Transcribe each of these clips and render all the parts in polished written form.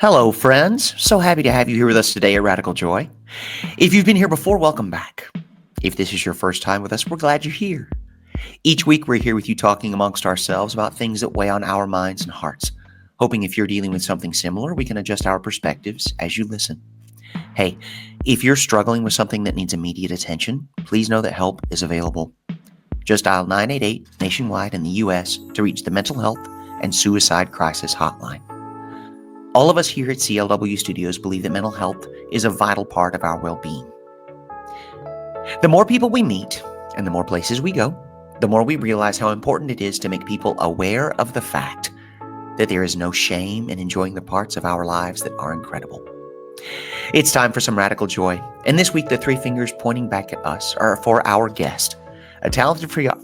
Hello, friends. So happy to have you here with us today at Radical Joy. If you've been here before, welcome back. If this is your first time with us, we're glad you're here. Each week, we're here with you talking amongst ourselves about things that weigh on our minds and hearts, hoping if you're dealing with something similar, we can adjust our perspectives as you listen. Hey, if you're struggling with something that needs immediate attention, please know that help is available. Just dial 988 nationwide in the U.S. to reach the Mental Health and Suicide Crisis Hotline. All of us here at CLW Studios believe that mental health is a vital part of our well-being. The more people we meet and the more places we go, the more we realize how important it is to make people aware of the fact that there is no shame in enjoying the parts of our lives that are incredible. It's time for some radical joy, and this week the three fingers pointing back at us are for our guest, a talented photographer,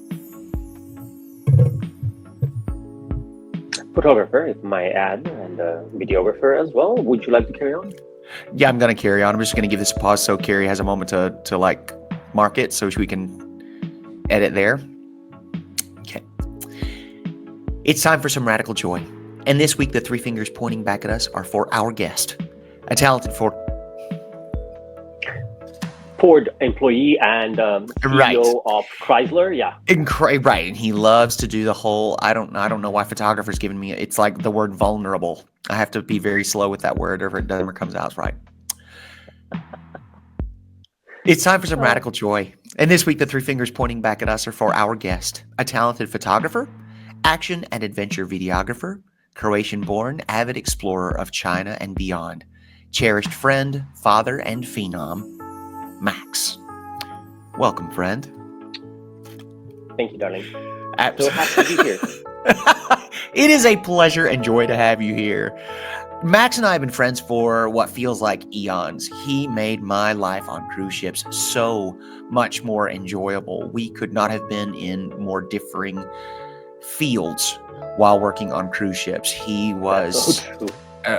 if I add, and videographer as well. Would you like to carry on? Yeah, I'm going to carry on. I'm just going to give this a pause so Carrie has a moment to like mark it so we can edit there. Okay. It's time for some radical joy. And this week, the three fingers pointing back at us are for our guest, a talented Ford employee and CEO of Chrysler. Yeah. Right. And he loves to do the whole, I don't know why photographer's giving me, it's like the word vulnerable. I have to be very slow with that word or it never comes out right. It's time for some radical joy. And this week, the three fingers pointing back at us are for our guest, a talented photographer, action and adventure videographer, Croatian-born, avid explorer of China and beyond, cherished friend, father, and phenom, Max. Welcome, friend. Thank you, darling. So happy to be here. It is a pleasure and joy to have you here. Max and I have been friends for what feels like eons. He made my life on cruise ships so much more enjoyable. We could not have been in more differing fields while working on cruise ships. He was... So true.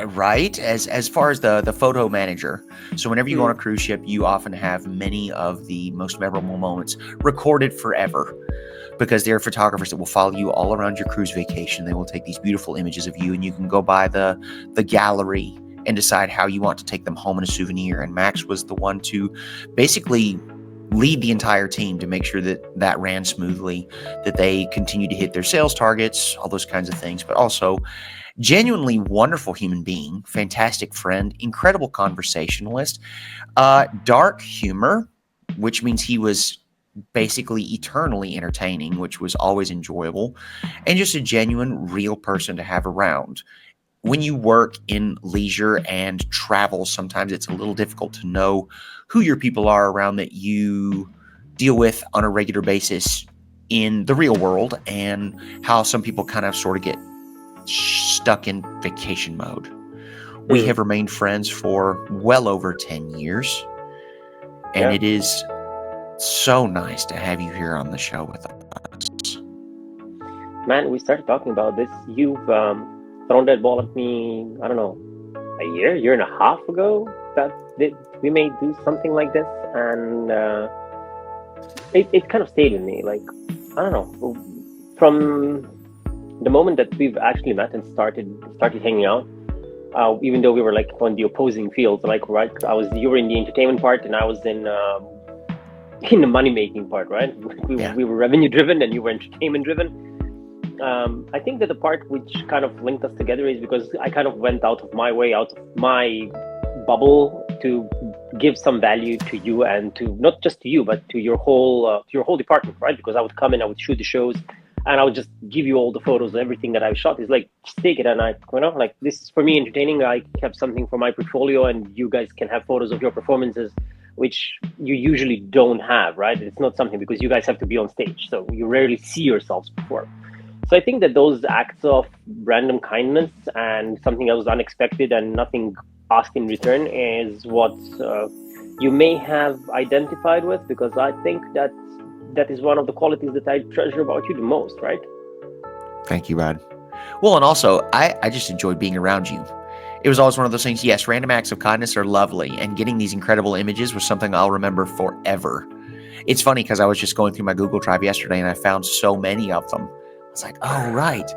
Right, as far as the photo manager. So whenever you go on a cruise ship, you often have many of the most memorable moments recorded forever because there are photographers that will follow you all around your cruise vacation. They will take these beautiful images of you and you can go by the gallery and decide how you want to take them home in a souvenir. And Max was the one to basically lead the entire team to make sure that ran smoothly, that they continued to hit their sales targets, all those kinds of things, but also genuinely wonderful human being, fantastic friend, incredible conversationalist, dark humor, which means he was basically eternally entertaining, which was always enjoyable, and just a genuine, real person to have around. When you work in leisure and travel, sometimes it's a little difficult to know who your people are around that you deal with on a regular basis in the real world and how some people kind of sort of get stuck in vacation mode. We have remained friends for well over 10 years, and it is so nice to have you here on the show with us. Man, we started talking about this. You've thrown that ball at me, I don't know, a year and a half ago that we may do something like this, and it kind of stayed with me. Like, I don't know, from the moment that we've actually met and started hanging out, even though we were like on the opposing fields, like, right, you were in the entertainment part and I was in the money making part, right? We were revenue driven and you were entertainment driven. I think that the part which kind of linked us together is because I kind of went out of my way, out of my bubble to give some value to you and to not just to you, but to your whole department, right? Because I would come in, I would shoot the shows, and I would just give you all the photos, everything that I've shot is like, just take it. And like, this is for me entertaining. I have something for my portfolio and you guys can have photos of your performances, which you usually don't have, right? It's not something because you guys have to be on stage. So you rarely see yourselves perform. So I think that those acts of random kindness and something that was unexpected and nothing asked in return is what you may have identified with, because I think that is one of the qualities that I treasure about you the most, right? Thank you, Rod. Well, and also, I just enjoyed being around you. It was always one of those things, yes, random acts of kindness are lovely, and getting these incredible images was something I'll remember forever. It's funny because I was just going through my Google Drive yesterday and I found so many of them. I was like, oh, right.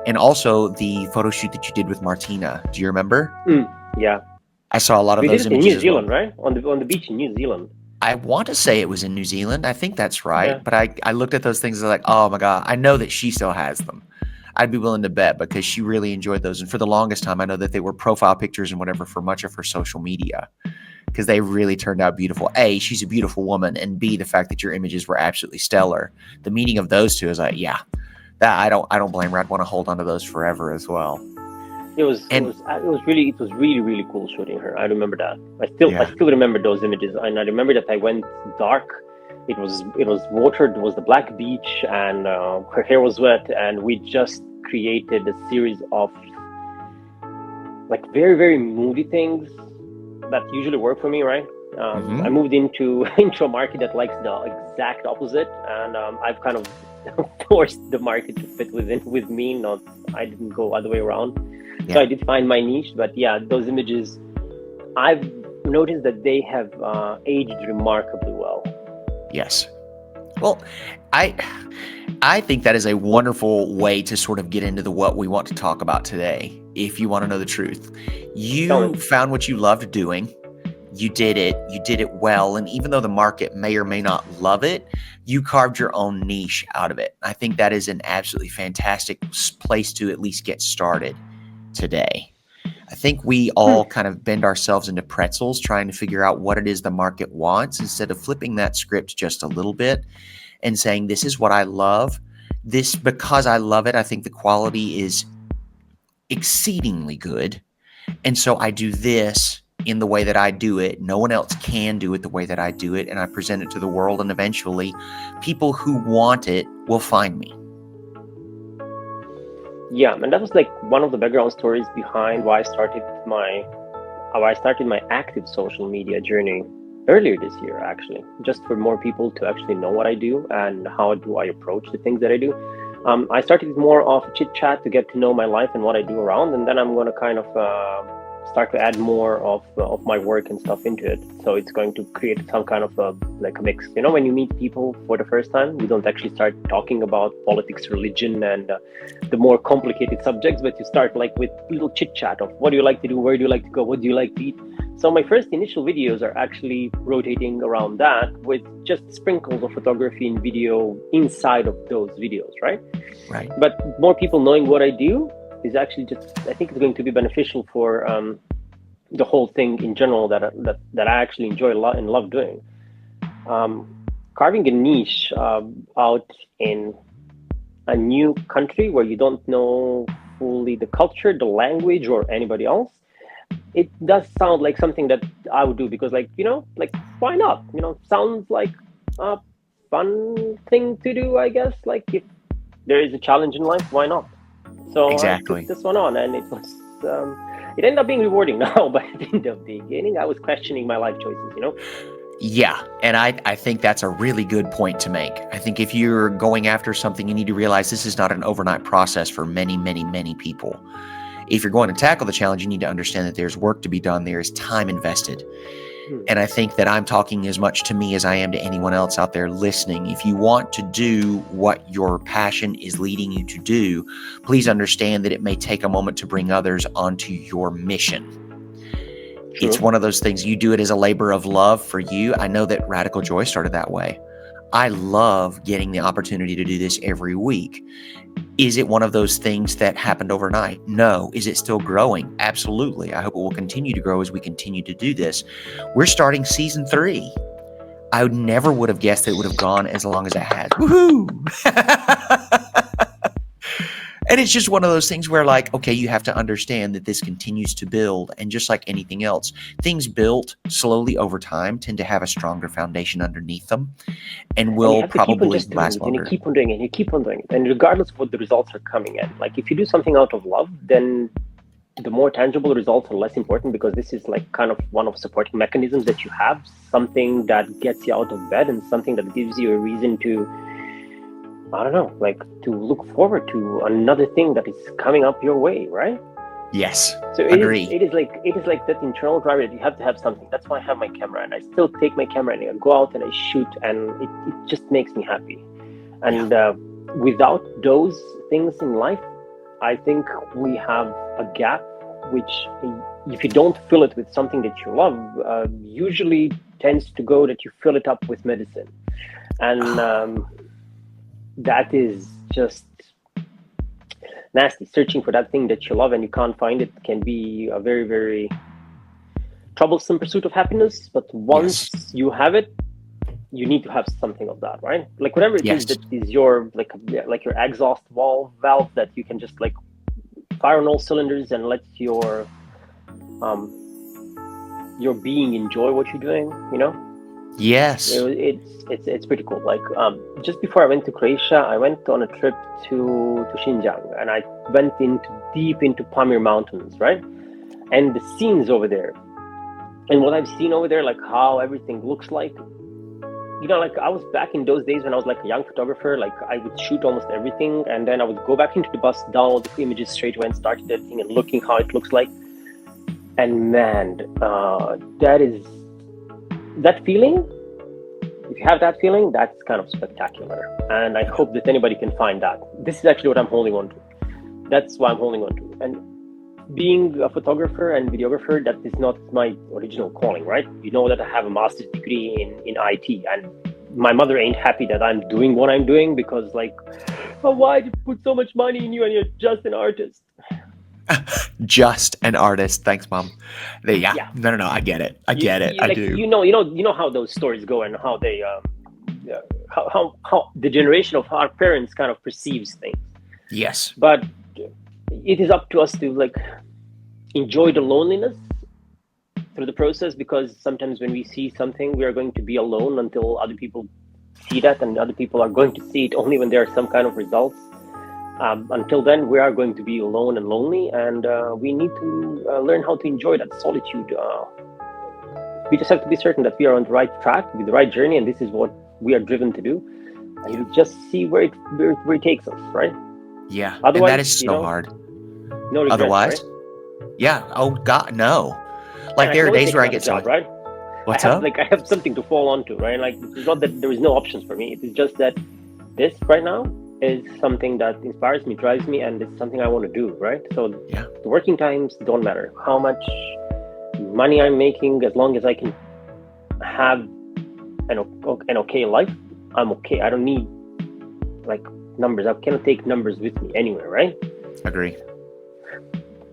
And also the photo shoot that you did with Martina. Do you remember? Yeah. I saw a lot of We did those it in images New as well. Zealand, right? On the beach in New Zealand. I want to say it was in New Zealand. I think that's right. Yeah. But I looked at those things and like, oh my God, I know that she still has them. I'd be willing to bet because she really enjoyed those. And for the longest time, I know that they were profile pictures and whatever for much of her social media because they really turned out beautiful. A, she's a beautiful woman. And B, the fact that your images were absolutely stellar. The meeting of those two is like, yeah, that I don't blame her. I'd want to hold on to those forever as well. It was really cool shooting her. I remember that. I still remember those images, and I remember that I went dark. It was watered. It was the black beach, and her hair was wet, and we just created a series of like very, very moody things that usually work for me, right? I moved into a market that likes the exact opposite, and I've kind of forced the market to fit with me. I didn't go other way around. Yeah. So I did find my niche, but yeah, those images, I've noticed that they have aged remarkably well. Yes. Well, I think that is a wonderful way to sort of get into what we want to talk about today. If you want to know the truth, you found what you loved doing. You did it well. And even though the market may or may not love it, you carved your own niche out of it. I think that is an absolutely fantastic place to at least get started today. I think we all kind of bend ourselves into pretzels trying to figure out what it is the market wants instead of flipping that script just a little bit and saying, this is what I love. This, because I love it, I think the quality is exceedingly good. And so I do this in the way that I do it. No one else can do it the way that I do it. And I present it to the world. And eventually people who want it will find me. Yeah, and that was like one of the background stories behind why I started my active social media journey earlier this year, actually, just for more people to actually know what I do and how do I approach the things that I do. I started more of a chit chat to get to know my life and what I do around, and then I'm going to kind of start to add more of my work and stuff into it. So it's going to create some kind of a mix. You know, when you meet people for the first time, we don't actually start talking about politics, religion, and the more complicated subjects, but you start like with little chit chat of what do you like to do, where do you like to go, what do you like to eat. So my first initial videos are actually rotating around that with just sprinkles of photography and video inside of those videos, right? Right. But more people knowing what I do is actually I think it's going to be beneficial for the whole thing in general that I actually enjoy a lot and love doing. Carving a niche out in a new country where you don't know fully the culture, the language, or anybody else, it does sound like something that I would do because, why not? Sounds like a fun thing to do, I guess. Like, if there is a challenge in life, why not? So exactly. I took this one on, and it was it ended up being rewarding now, but in the beginning I was questioning my life choices, Yeah, and I think that's a really good point to make. I think if you're going after something, you need to realize this is not an overnight process for many, many, many people. If you're going to tackle the challenge, you need to understand that there's work to be done. There is time invested. And I think that I'm talking as much to me as I am to anyone else out there listening. If you want to do what your passion is leading you to do, please understand that it may take a moment to bring others onto your mission. True. It's one of those things, you do it as a labor of love for you. I know that Radical Joy started that way. I love getting the opportunity to do this every week. Is it one of those things that happened overnight? No. Is it still growing? Absolutely. I hope it will continue to grow as we continue to do this. We're starting season 3. I never would have guessed that it would have gone as long as it has. Woohoo! And it's just one of those things where, okay, you have to understand that this continues to build. And just like anything else, things built slowly over time tend to have a stronger foundation underneath them and will probably last longer. And you keep on doing it, and you keep on doing it. And regardless of what the results are coming in, like if you do something out of love, then the more tangible results are less important because this is like kind of one of supporting mechanisms that you have, something that gets you out of bed and something that gives you a reason to, I don't know, to look forward to another thing that is coming up your way, right? Yes, so agree. It is like that internal driver that you have to have something. That's why I have my camera, and I still take my camera and I go out and I shoot, and it just makes me happy. And without those things in life, I think we have a gap, which if you don't fill it with something that you love, usually tends to go that you fill it up with medicine. And that is just nasty. Searching for that thing that you love and you can't find it can be a very, very troublesome pursuit of happiness. But once you have it, you need to have something of that, right? Like whatever it is that is your like your exhaust valve that you can just like fire on all cylinders and let your being enjoy what you're doing, you know? Yes. It's pretty cool. Like just before I went to Croatia, I went on a trip to Xinjiang, and I went deep into Pamir Mountains, right? And the scenes over there, and what I've seen over there, like how everything looks like, you know, like I was back in those days when I was like a young photographer, like I would shoot almost everything, and then I would go back into the bus, download the images straight away and start editing and looking how it looks like. And man, that feeling, if you have that feeling, that's kind of spectacular. And I hope that anybody can find that. This is actually what I'm holding on to. That's what I'm holding on to. And being a photographer and videographer, that is not my original calling, right? You know that I have a master's degree in IT, and my mother ain't happy that I'm doing what I'm doing because like, oh, why did you put so much money in you and you're just an artist? Just an artist. Thanks, Mom. Yeah. No. I get it. I get it. Like, I do. You know how those stories go and how they, how the generation of our parents kind of perceives things. Yes. But it is up to us to like enjoy the loneliness through the process, because sometimes when we see something, we are going to be alone until other people see that, and other people are going to see it only when there are some kind of results. Until then, we are going to be alone and lonely, and we need to learn how to enjoy that solitude. We just have to be certain that we are on the right track, with the right journey, and this is what we are driven to do. And you just see where it takes us, right? Yeah. Otherwise, and that is so hard. No regrets, otherwise, right? Yeah. Oh God, no. Like there are days where I get job, right? What's up? Like I have something to fall onto, right? Like it's not that there is no options for me. It's just that this right now is something that inspires me, drives me, and it's something I want to do, right? So the working times don't matter. How much money I'm making, as long as I can have an okay life, I'm okay. I don't need like numbers. I cannot take numbers with me anywhere, right? Agree.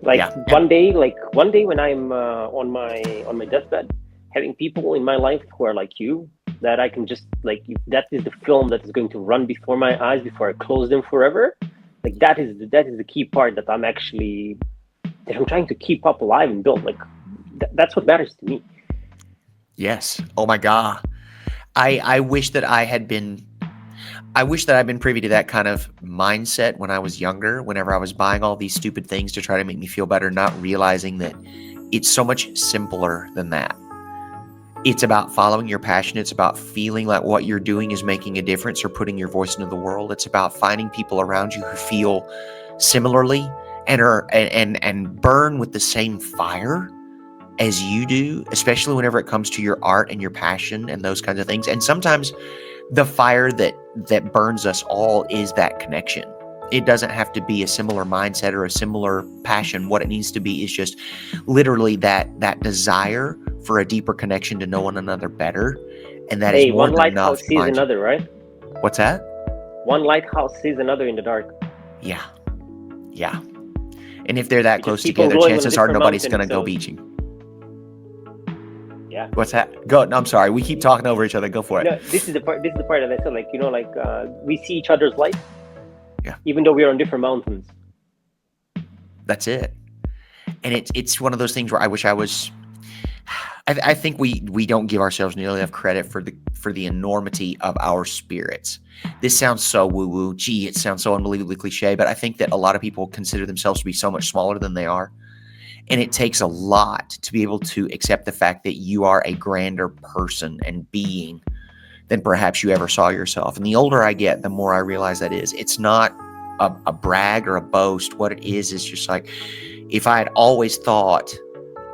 Like one day when I'm on my deathbed, having people in my life who are like you, that I can just like, that is the film that is going to run before my eyes before I close them forever. Like that is the key part that I'm trying to keep up alive and build. Like that's what matters to me. Yes. Oh my God. I wish that I'd been privy to that kind of mindset when I was younger, whenever I was buying all these stupid things to try to make me feel better, not realizing that it's so much simpler than that. It's about following your passion. It's about feeling like what you're doing is making a difference or putting your voice into the world. It's about finding people around you who feel similarly and burn with the same fire as you do, especially whenever it comes to your art and your passion and those kinds of things. And sometimes the fire that burns us all is that connection. It doesn't have to be a similar mindset or a similar passion. What it needs to be is just literally that desire for a deeper connection to know one another better. And that is more one than lighthouse enough. sees another, right? What's that? One lighthouse sees another in the dark. Yeah. And if they're that close together, chances are nobody's going to go beaching. Yeah. What's that? Go. No, I'm sorry. We keep talking over each other. Go for it. No, this is the part that I said, like, we see each other's light. Yeah. Even though we are on different mountains. That's it. And it's one of those things where I wish I was. I think we don't give ourselves nearly enough credit for the enormity of our spirits. This sounds so woo-woo. Gee, it sounds so unbelievably cliche, but I think that a lot of people consider themselves to be so much smaller than they are. And it takes a lot to be able to accept the fact that you are a grander person and being than perhaps you ever saw yourself. And the older I get, the more I realize that is. It's not a brag or a boast. What it is just like, if I had always thought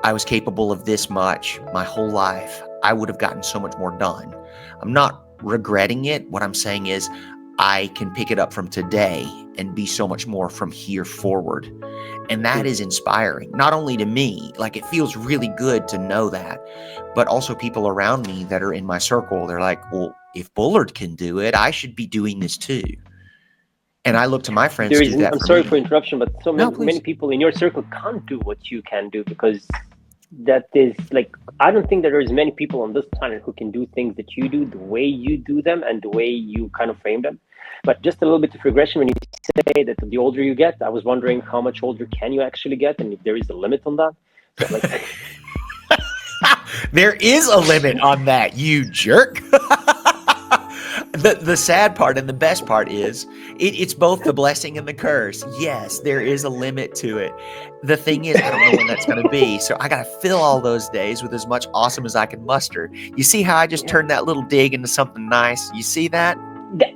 I was capable of this much my whole life, I would have gotten so much more done. I'm not regretting it. What I'm saying is I can pick it up from today and be so much more from here forward. And that is inspiring, not only to me, like it feels really good to know that, but also people around me that are in my circle. They're like, well, if Bullard can do it, I should be doing this too. And I look to my friends to do that. I'm for sorry me. for interruption, but many people in your circle can't do what you can do, because that is like, I don't think that there's many people on this planet who can do things that you do, the way you do them and the way you kind of frame them. But just a little bit of regression, when you say that the older you get, I was wondering how much older can you actually get, and if there is a limit on that. So, like, there is a limit on that, you jerk. The sad part and the best part is it's both the blessing and the curse. Yes, there is a limit to it. The thing is, I don't know when that's going to be. So I got to fill all those days with as much awesome as I can muster. You see how I just turned that little dig into something nice? You see that?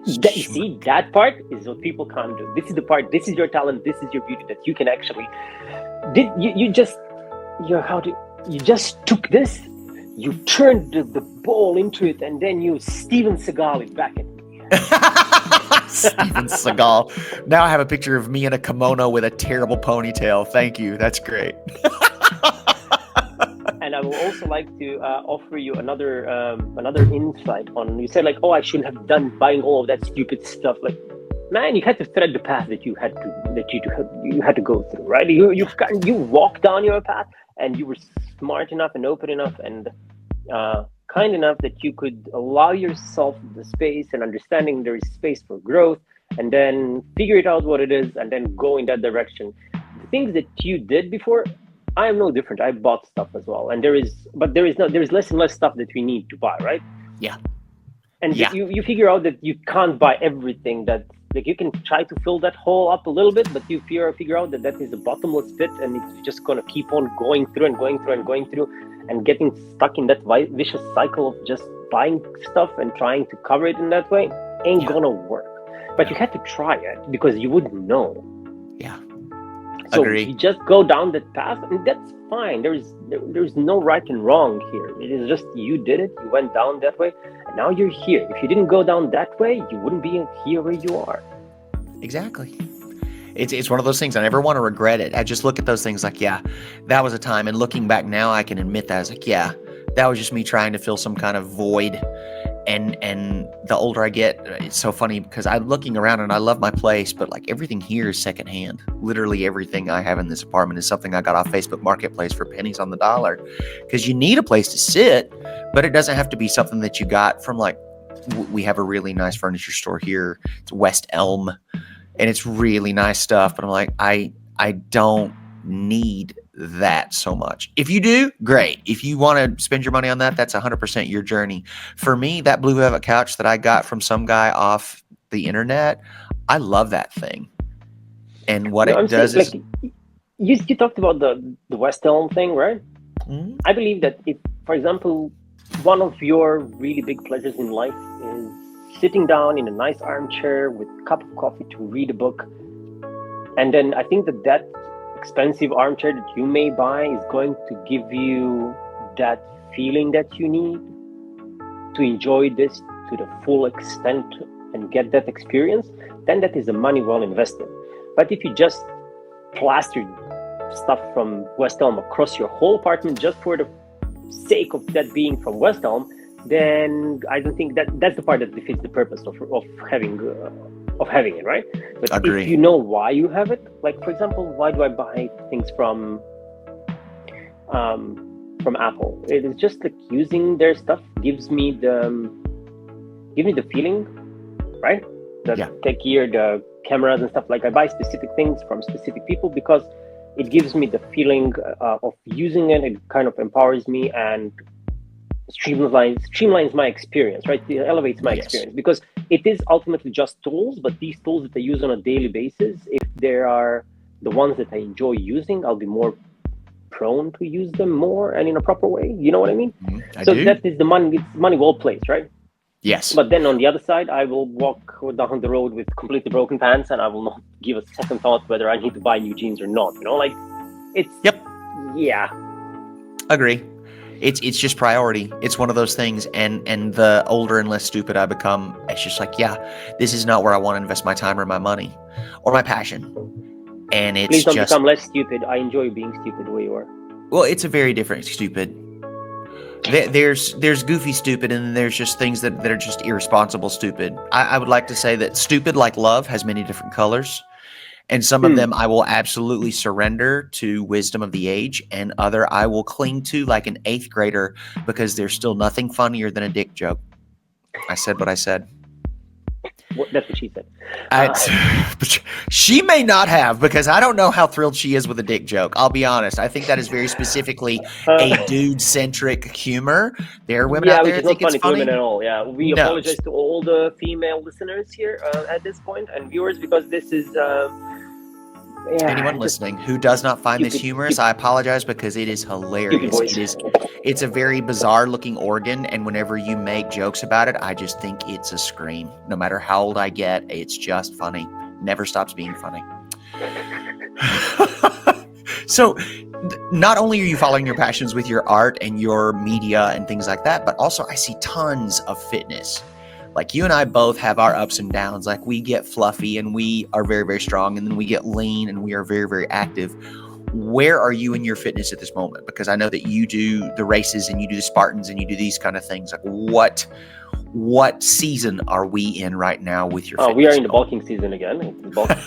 See, that part is what people can't do. This is the part. This is your talent. This is your beauty that you can actually. You just took this. You turned the ball into it, and then you Steven Seagal it back at me. Steven Seagal. Now I have a picture of me in a kimono with a terrible ponytail. Thank you. That's great. And I will also like to offer you another insight on. You said like, oh, I shouldn't have done buying all of that stupid stuff. Like, man, you had to thread the path that you had to go through, right? You walked down your path, and you were smart enough and open enough and kind enough that you could allow yourself the space and understanding there is space for growth, and then figure it out what it is, and then go in that direction. The things that you did before, I am no different. I bought stuff as well, and there is less and less stuff that we need to buy, right? Yeah. And you figure out that you can't buy everything that. Like, you can try to fill that hole up a little bit, but you figure out that is a bottomless pit, and it's just going to keep on going through and getting stuck in that vicious cycle of just buying stuff and trying to cover it in that way ain't gonna work. But you had to try it because you wouldn't know. Yeah. So Agree. you just go down that path, and that's fine. There's no right and wrong here. It is just you did it, you went down that way, and now you're here. If you didn't go down that way, you wouldn't be here where you are. Exactly. It's one of those things I never want to regret it. I just look at those things like, yeah, that was a time. And looking back now, I can admit that. I was like, yeah, that was just me trying to fill some kind of void. And the older I get, it's so funny because I'm looking around and I love my place, but like everything here is secondhand. Literally everything I have in this apartment is something I got off Facebook Marketplace for pennies on the dollar, because you need a place to sit, but it doesn't have to be something that you got from like, we have a really nice furniture store here. It's West Elm, and it's really nice stuff. But I'm like, I don't need that so much. If you do, great. If you want to spend your money on that, that's 100% your journey. For me, that blue velvet couch that I got from some guy off the internet, I love that thing. And what it does is, like, you talked about the West Elm thing, right? Mm-hmm. I believe that if, for example, one of your really big pleasures in life is sitting down in a nice armchair with a cup of coffee to read a book, and then I think that expensive armchair that you may buy is going to give you that feeling that you need to enjoy this to the full extent and get that experience, then that is a money well invested. But if you just plaster stuff from West Elm across your whole apartment just for the sake of that being from West Elm, then I don't think that's the part that defeats the purpose of having it, right? But Agree. If you know why you have it, like for example, why do I buy things from Apple? It is just like using their stuff gives me the feeling, right? The tech gear, the cameras and stuff. Like I buy specific things from specific people because it gives me the feeling of using it. It kind of empowers me and streamlines my experience, right? It elevates my experience, because it is ultimately just tools, but these tools that I use on a daily basis, if they are the ones that I enjoy using, I'll be more prone to use them more and in a proper way. You know what I mean? I so do. That is it's money well placed, right? Yes. But then on the other side, I will walk down the road with completely broken pants, and I will not give a second thought whether I need to buy new jeans or not. You know, like it's Yep. Yeah. Agree. It's just priority. It's one of those things, and the older and less stupid I become, it's just like, yeah, this is not where I want to invest my time or my money or my passion. And it's Please don't just, become less stupid. I enjoy being stupid the way you are. well, it's a very different stupid. There's goofy stupid, and then there's just things that are just irresponsible stupid. I would like to say that stupid, like love, has many different colors. And some of them I will absolutely surrender to wisdom of the age, and other I will cling to like an 8th grader because there's still nothing funnier than a dick joke. I said what I said. That's what she said. She may not have, because I don't know how thrilled she is with a dick joke. I'll be honest. I think that is very specifically a dude-centric humor. There are women out there that think it's funny. Women at all. Yeah, we apologize to all the female listeners here at this point and viewers, because this is anyone listening who does not find this humorous, I apologize, because it is hilarious. It's a very bizarre looking organ, and whenever you make jokes about it, I just think it's a scream. No matter how old I get, it's just funny. Never stops being funny. So not only are you following your passions with your art and your media and things like that, but also I see tons of fitness. Like, you and I both have our ups and downs. Like, we get fluffy and we are very, very strong, and then we get lean and we are very, very active. Where are you in your fitness at this moment? Because I know that you do the races and you do the Spartans and you do these kind of things. Like, what season are we in right now with your fitness? We are in the bulking season again. It's bulking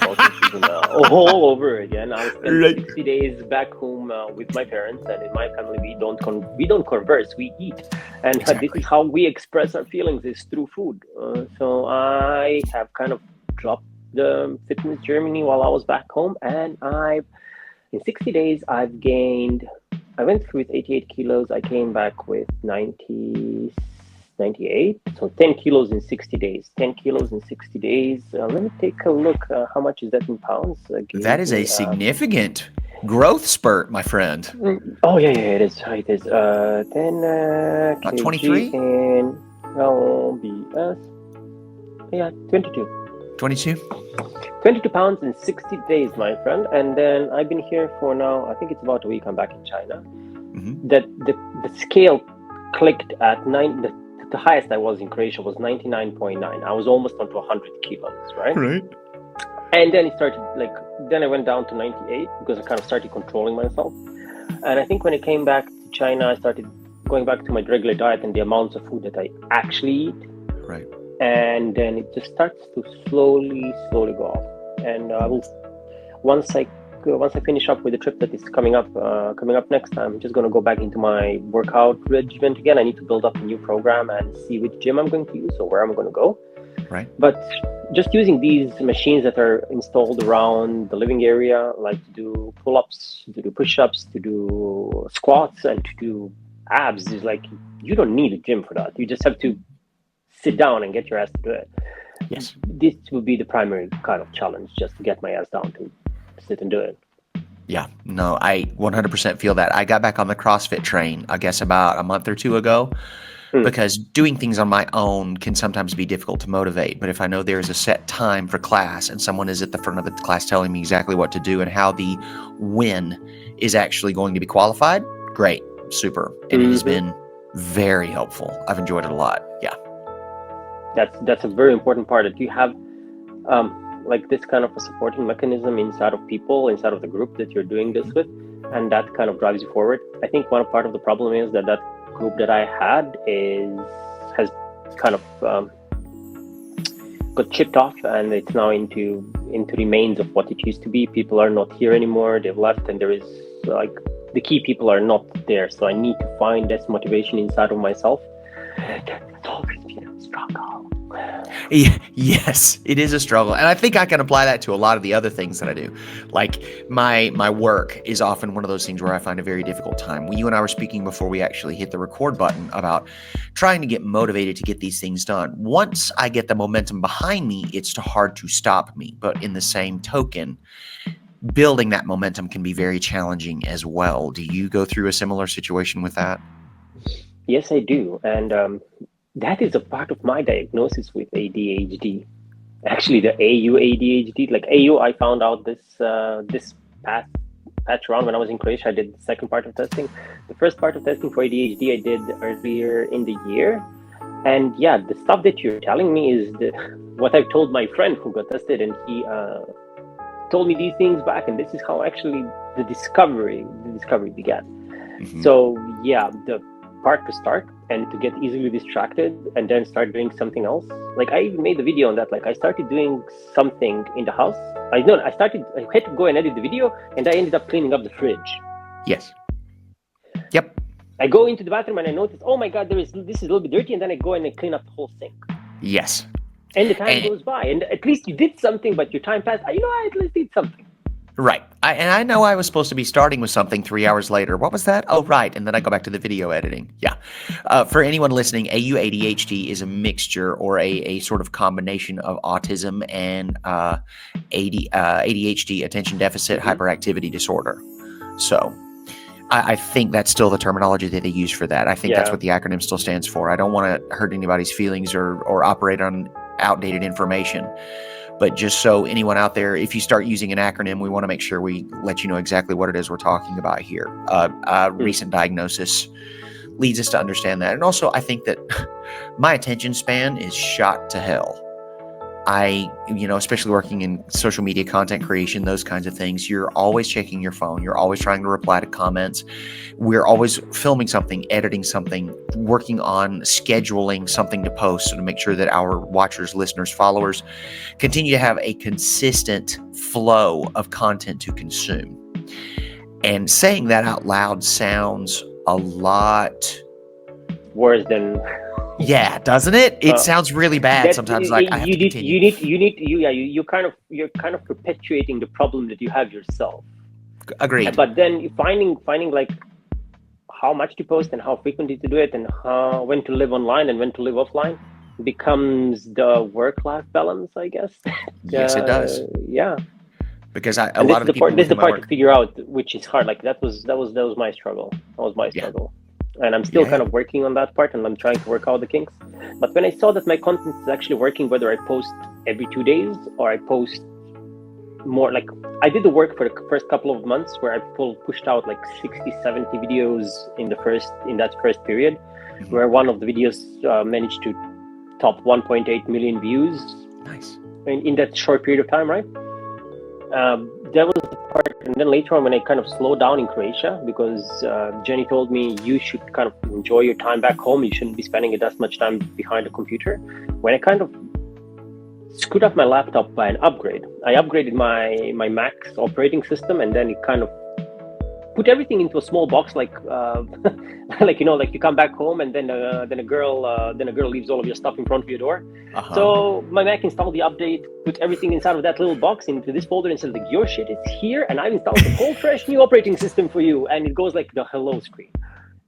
season all over again. I spent 60 days back home with my parents, and in my family we don't converse, we eat, and this is how we express our feelings, is through food. So I have kind of dropped the fitness journey while I was back home, and in 60 days I went through with 88 kilos. I came back with 98, so 10 kilos in 60 days. 10 kilos in 60 days. Let me take a look. How much is that in pounds? That is a significant growth spurt, my friend. Oh, yeah, it is. It is. 10 Not 23? In LBS. Yeah, 22. 22? 22 pounds in 60 days, my friend. And then I've been here for now, I think it's about a week. I'm back in China. Mm-hmm. That the scale clicked at 9. The highest I was in Croatia was 99.9. I was almost onto 100 kilos, right? Right. And then it started, then I went down to 98 because I kind of started controlling myself. And I think when I came back to China, I started going back to my regular diet and the amounts of food that I actually eat. Right. And then it just starts to slowly go off. And once I finish up with the trip that is coming up next time, I'm just going to go back into my workout regimen again. I need to build up a new program and see which gym I'm going to use or where I'm going to go. Right. But just using these machines that are installed around the living area, like to do pull-ups, to do push-ups, to do squats, and to do abs, is like, you don't need a gym for that. You just have to sit down and get your ass to do it. Yes. This would be the primary kind of challenge, just to get my ass down to sit and do it. Yeah, no, I 100% feel that. I got back on the CrossFit train, I guess about a month or two ago, because doing things on my own can sometimes be difficult to motivate. But if I know there's a set time for class and someone is at the front of the class telling me exactly what to do and how the win is actually going to be qualified, great, super. And it has been very helpful. I've enjoyed it a lot. Yeah. That's a very important part. That you have this kind of a supporting mechanism inside of the group that you're doing this with, and that kind of drives you forward. I think one part of the problem is that group that I had has kind of got chipped off, and it's now into remains of what it used to be. People are not here anymore. They've left, and there is the key people are not there. So I need to find this motivation inside of myself. It's always been a struggle. Yes, it is a struggle. And I think I can apply that to a lot of the other things that I do. Like my work is often one of those things where I find a very difficult time. You and I were speaking before we actually hit the record button about trying to get motivated to get these things done. Once I get the momentum behind me, it's hard to stop me. But in the same token, building that momentum can be very challenging as well. Do you go through a similar situation with that? Yes, I do. And that is a part of my diagnosis with ADHD. Actually, the AUHD, like AU, I found out this past patch around when I was in Croatia. I did the second part of testing. The first part of testing for ADHD I did earlier in the year. And yeah, the stuff that you're telling me is what I've told my friend who got tested, and he told me these things back, and this is how actually the discovery began. Mhm. So yeah, the part to start and to get easily distracted and then start doing something else. Like I even made a video on that. Like I started doing something in the house. I had to go and edit the video, and I ended up cleaning up the fridge. Yes. Yep. I go into the bathroom and I notice, oh my God, this is a little bit dirty, and then I go and I clean up the whole sink. Yes. And the time goes by, and at least you did something, but your time passed. I at least did something. Right. I know I was supposed to be starting with something 3 hours later. What was that? Oh, right. And then I go back to the video editing. Yeah. For anyone listening, AUHD is a mixture or a sort of combination of autism and ADHD, attention deficit hyperactivity disorder. So I think that's still the terminology that they use for that. I think that's what the acronym still stands for. I don't want to hurt anybody's feelings or operate on outdated information. But just so anyone out there, if you start using an acronym, we want to make sure we let you know exactly what it is we're talking about here. Recent diagnosis leads us to understand that. And also, I think that my attention span is shot to hell. Especially working in social media content creation, those kinds of things, you're always checking your phone. You're always trying to reply to comments. We're always filming something, editing something, working on scheduling something to post, so to make sure that our watchers, listeners, followers continue to have a consistent flow of content to consume. And saying that out loud sounds a lot worse than... Yeah, doesn't it? It sounds really bad sometimes. Like I have to continue. You're kind of perpetuating the problem that you have yourself. Agreed. But then finding like how much to post and how frequently to do it, and when to live online and when to live offline becomes the work-life balance, I guess. Yes, it does. Yeah. Because a lot of the people. This is the part to figure out, which is hard. Like that was my struggle. That was my struggle. And I'm still kind of working on that part, and I'm trying to work out the kinks. But when I saw that my content is actually working, whether I post every 2 days or I post more, like I did the work for the first couple of months where I pushed out like 60, 70 videos in that first period, where one of the videos managed to top 1.8 million views. Nice. In that short period of time, right? That was the part. And then later on, when I kind of slowed down in Croatia, because Jenny told me you should kind of enjoy your time back home. You shouldn't be spending it as much time behind a computer. When I kind of screwed up my laptop by an upgrade, I upgraded my Mac's operating system, and then it kind of put everything into a small box, like like you come back home, and then a girl leaves all of your stuff in front of your door. So my Mac installed the update, put everything inside of that little box into this folder, and said like, your shit is here, and I've installed a whole fresh new operating system for you. And it goes like the hello screen.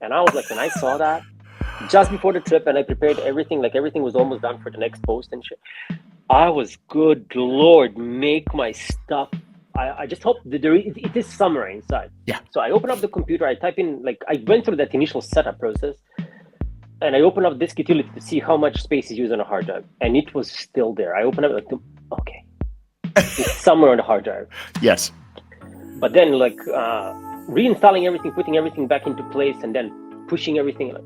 And I was like, when I saw that just before the trip, and I prepared everything, like everything was almost done for the next post and shit, I was, good Lord, make my stuff. I just hope that it is somewhere inside. Yeah. So I open up the computer, I type in, like, I went through that initial setup process, and I open up disk utility to see how much space is used on a hard drive, and it was still there. I open up, like, okay, it's somewhere on the hard drive. Yes. But then, like, reinstalling everything, putting everything back into place, and then pushing everything, like,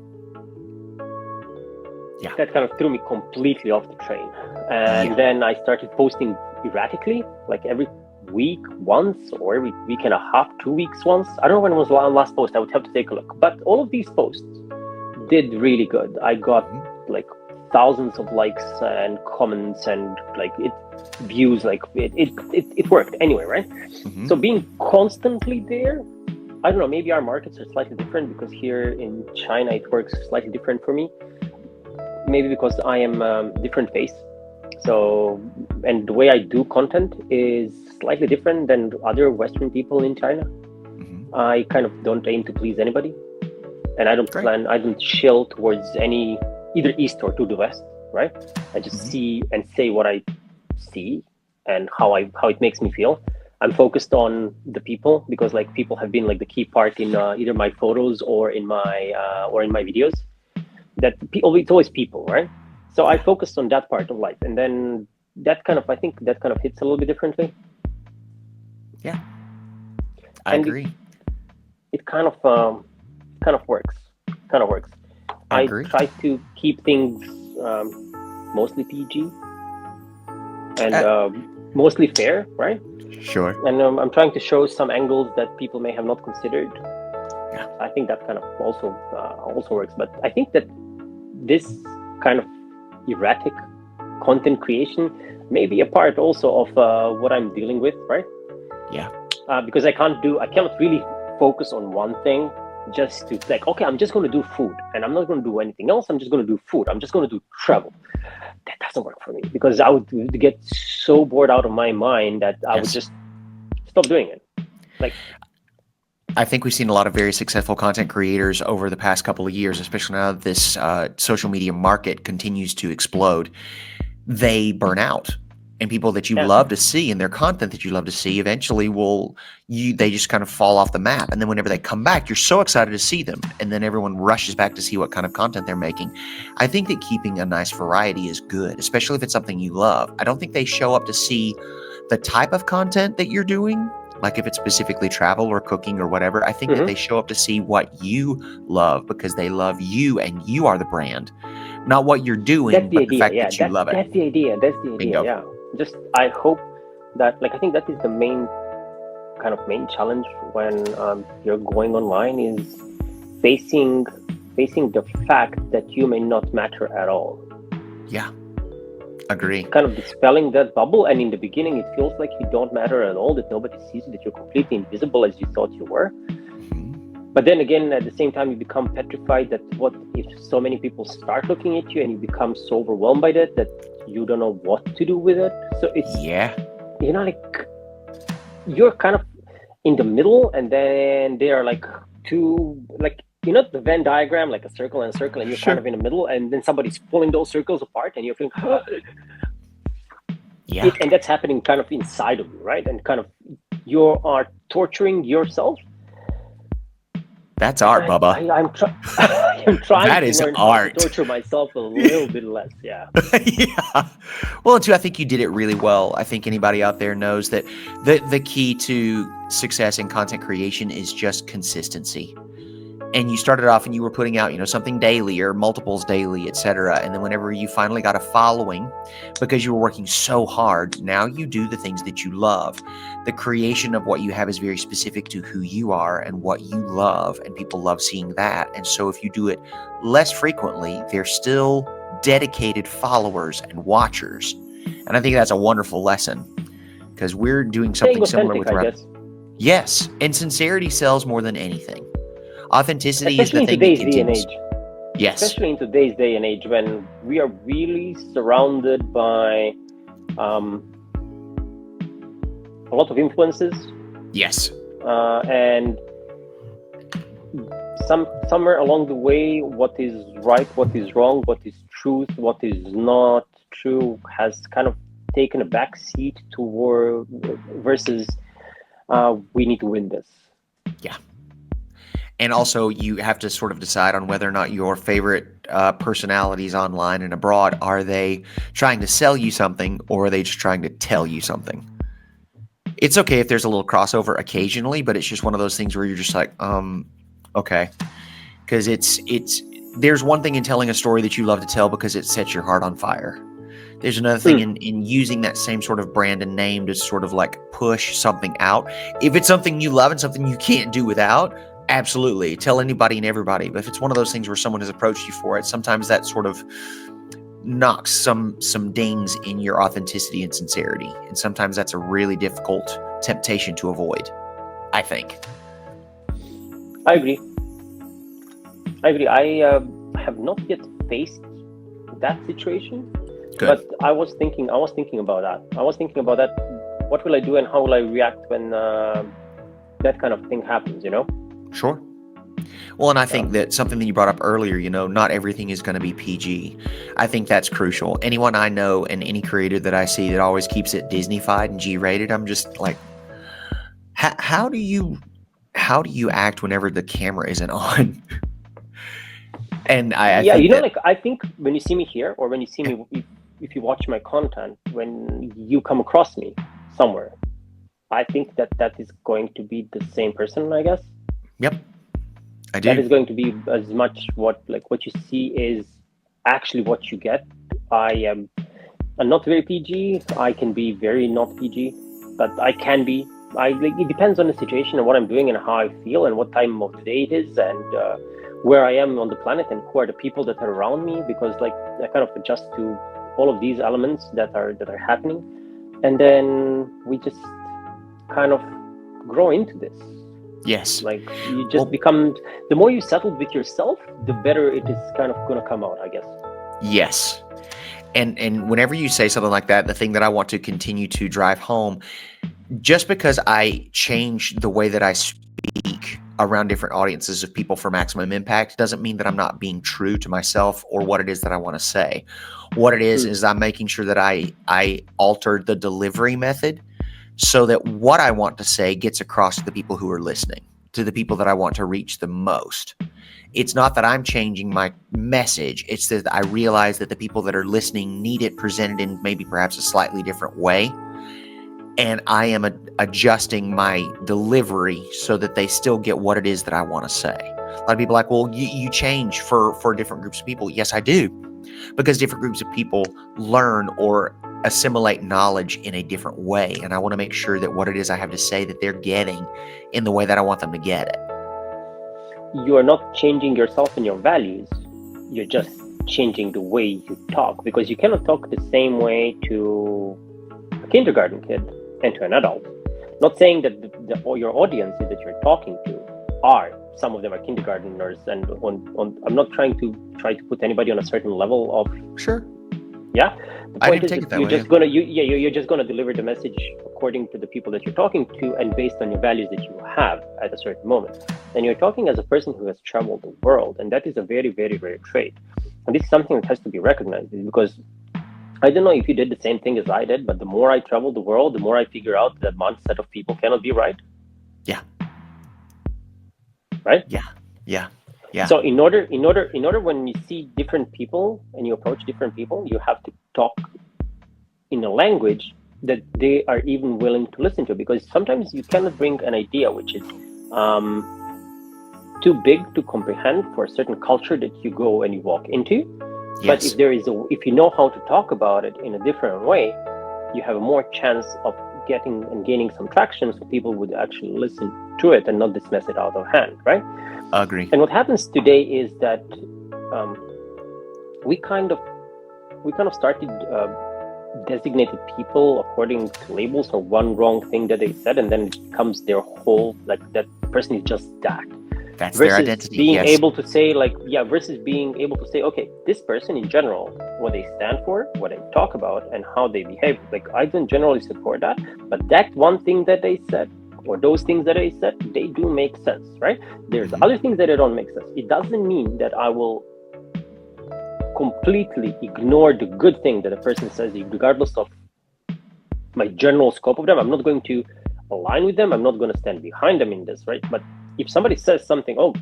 that kind of threw me completely off the train. And then I started posting erratically, like every week once, or every week and a half, 2 weeks once. I don't know when it was the last post. I would have to take a look. But all of these posts did really good. I got like thousands of likes and comments and like views. Like it worked anyway, right? So being constantly there, I don't know. Maybe our markets are slightly different, because here in China it works slightly different for me. Maybe because I am different face. So, and the way I do content is slightly different than other Western people in China. I kind of don't aim to please anybody, and I don't shill towards any, either east or to the west, right? I just see and say what I see and how it makes me feel. I'm focused on the people, because like people have been like the key part in either my photos or in my videos. It's always people, right? So I focused on that part of life, and then I think that kind of hits a little bit differently. Yeah, I and agree. it kind of works. Kind of works. I I agree. try to keep things mostly PG and Uh, mostly fair, right? sure. And I'm trying to show some angles that people may have not considered. Yeah. I think that kind of also works. But I think that this kind of erratic content creation may be a part also of what I'm dealing with, right? Yeah. Because I cannot really focus on one thing just to like, okay, I'm just going to do food and I'm not going to do anything else. I'm just going to do food. I'm just going to do travel. That doesn't work for me because I would get so bored out of my mind that I would Yes. just stop doing it. Like, I think we've seen a lot of very successful content creators over the past couple of years, especially now that this social media market continues to explode. They burn out, and people that you yeah, love to see and their content that you love to see eventually they just kind of fall off the map. And then whenever they come back, you're so excited to see them, and then everyone rushes back to see what kind of content they're making. I think that keeping a nice variety is good, especially if it's something you love. I don't think they show up to see the type of content that you're doing, like if it's specifically travel or cooking or whatever. I think that they show up to see what you love because they love you and you are the brand, not what you're doing, that's the but the idea. fact Yeah, that you love it. that's the idea. That's the idea. Bingo. Yeah. Just I hope that I think that is the main challenge when you're going online is facing the fact that you may not matter at all. Yeah. Agree. Kind of dispelling that bubble, and in the beginning it feels like you don't matter at all, that nobody sees you, that you're completely invisible as you thought you were. Mm-hmm. But then again, at the same time, you become petrified that what if so many people start looking at you and you become so overwhelmed by that you don't know what to do with it. So it's like you're kind of in the middle, and then there are like two, like the Venn diagram, like a circle and a circle, and you're kind of in the middle, and then somebody's pulling those circles apart, and you're thinking, and that's happening kind of inside of you, right? And kind of you are torturing yourself. That's art, Bubba. I'm trying that to is learn art. how to torture myself a little bit less. Yeah. Yeah. Well, too, I think you did it really well. I think anybody out there knows that the key to success in content creation is just consistency. And you started off and you were putting out, something daily or multiples daily, etc. And then whenever you finally got a following, because you were working so hard, now you do the things that you love. The creation of what you have is very specific to who you are and what you love, and people love seeing that. And so if you do it less frequently, they're still dedicated followers and watchers. And I think that's a wonderful lesson, because we're doing something similar with I guess. Yes, and sincerity sells more than anything. Authenticity especially is the thing in today's that continues. day and age. Yes. Especially in today's day and age when we are really surrounded by a lot of influences. Yes. And somewhere along the way, what is right, what is wrong, what is truth, what is not true has kind of taken a back seat toward versus we need to win this. Yeah. And also, you have to sort of decide on whether or not your favorite personalities online and abroad, are they trying to sell you something, or are they just trying to tell you something? It's okay if there's a little crossover occasionally, but it's just one of those things where you're just like, okay. Because there's one thing in telling a story that you love to tell because it sets your heart on fire. There's another thing in using that same sort of brand and name to sort of like push something out. If it's something you love and something you can't do without, absolutely tell anybody and everybody. But if it's one of those things where someone has approached you for it, sometimes that sort of knocks some dings in your authenticity and sincerity. And sometimes that's a really difficult temptation to avoid, I think. I agree. I have not yet faced that situation. Good. But I was thinking about that. What will I do and how will I react when that kind of thing happens, Sure. Well, and I think that something that you brought up earlier, not everything is going to be PG. I think that's crucial. Anyone I know and any creator that I see that always keeps it Disney-fied and G-rated, I'm just like, how do you act whenever the camera isn't on? And I think I think when you see me here, or when you see me, if you watch my content, when you come across me somewhere, I think that is going to be the same person, I guess. Yep, I That do. is going to be as much what you see is actually what you get. I am I'm not very PG. I can be very not PG, but I can be. I like it depends on the situation and what I'm doing and how I feel and what time of the day it is and where I am on the planet and who are the people that are around me. Because like I kind of adjust to all of these elements that are happening, and then we just kind of grow into this. Yes. Like you just Well, become. The more you settle with yourself, the better it is kind of gonna come out, I guess. yes. And whenever you say something like that, the thing that I want to continue to drive home, just because I change the way that I speak around different audiences of people for maximum impact doesn't mean that I'm not being true to myself or what it is that I want to say. What it is I'm making sure that I alter the delivery method so that what I want to say gets across to the people who are listening, to the people that I want to reach the most. It's not that I'm changing my message. It's that I realize that the people that are listening need it presented in maybe perhaps a slightly different way. And I am adjusting my delivery so that they still get what it is that I want to say. A lot of people are like, well, you change for different groups of people. Yes, I do. Because different groups of people learn or assimilate knowledge in a different way. And I want to make sure that what it is I have to say that they're getting in the way that I want them to get it. You are not changing yourself and your values. You're just changing the way you talk, because you cannot talk the same way to a kindergarten kid and to an adult. Not saying that all your audiences that you're talking to are, some of them are kindergarteners, and I'm not trying to put anybody on a certain level of. Sure. Yeah, the I point didn't is take it that that you're way. just gonna you're just gonna deliver the message according to the people that you're talking to and based on your values that you have at a certain moment. And you're talking as a person who has traveled the world, and that is a very, very rare trait. And this is something that has to be recognized, because I don't know if you did the same thing as I did, but the more I travel the world, the more I figure out that one set of people cannot be right. Yeah. Right? Yeah. Yeah. Yeah. So in order, when you see different people and you approach different people, you have to talk in a language that they are even willing to listen to, because sometimes you cannot bring an idea which is too big to comprehend for a certain culture that you go and you walk into. But Yes. if you know how to talk about it in a different way, you have a more chance of getting and gaining some traction, so people would actually listen to it and not dismiss it out of hand, right? Agree. And what happens today is that we kind of started designated people according to labels or one wrong thing that they said, and then it becomes their whole, like, that person is just that. That's their Versus identity. being Yes. able to say, versus being able to say, okay, this person in general, what they stand for, what they talk about, and how they behave. Like, I don't generally support that, but that one thing that they said, or those things that they said, they do make sense, right? There's other things that don't make sense. It doesn't mean that I will completely ignore the good thing that a person says, regardless of my general scope of them. I'm not going to align with them. I'm not going to stand behind them in this, right? But if somebody says something, oh,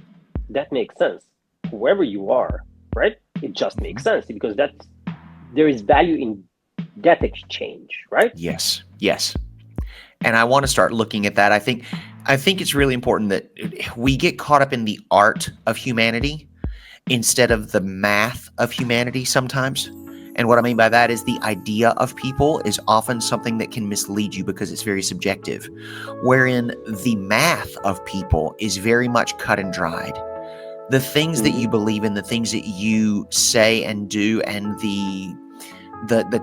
that makes sense, whoever you are, right? It just makes sense, because there is value in that exchange, right? Yes. Yes. And I want to start looking at that. I think it's really important that we get caught up in the art of humanity instead of the math of humanity sometimes. And what I mean by that is the idea of people is often something that can mislead you because it's very subjective, wherein the math of people is very much cut and dried. The things that you believe in, the things that you say and do, and the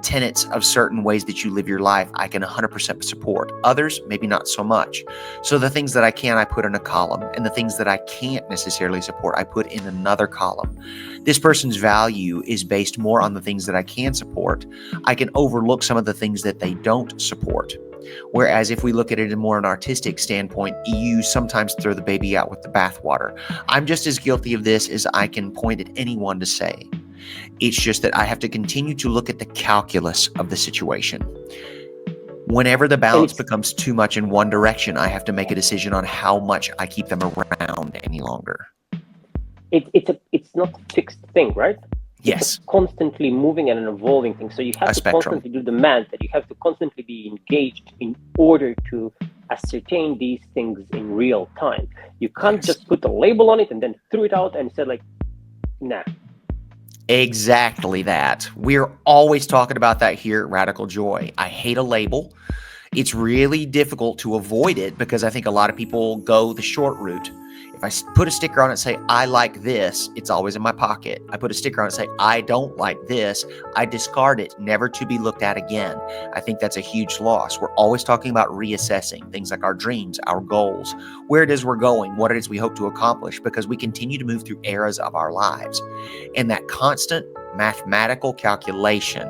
tenets of certain ways that you live your life, I can 100% support. Others, maybe not so much. So the things that I can, I put in a column, and the things that I can't necessarily support, I put in another column. This person's value is based more on the things that I can support. I can overlook some of the things that they don't support. Whereas if we look at it in more an artistic standpoint, you sometimes throw the baby out with the bathwater. I'm just as guilty of this as I can point at anyone to say. It's just that I have to continue to look at the calculus of the situation. Whenever the balance becomes too much in one direction, I have to make a decision on how much I keep them around any longer. It's not a fixed thing, right? Yes. a constantly moving and an evolving thing. So you have A to spectrum. constantly do the math, that you have to constantly be engaged in order to ascertain these things in real time. You can't Yes. just put a label on it and then throw it out and say like, nah. Exactly that. We're always talking about that here at Radical Joy. I hate a label. It's really difficult to avoid it because I think a lot of people go the short route. If I put a sticker on it and say, I like this, it's always in my pocket. I put a sticker on it and say, I don't like this, I discard it, never to be looked at again. I think that's a huge loss. We're always talking about reassessing things like our dreams, our goals, where it is we're going, what it is we hope to accomplish, because we continue to move through eras of our lives. And that constant mathematical calculation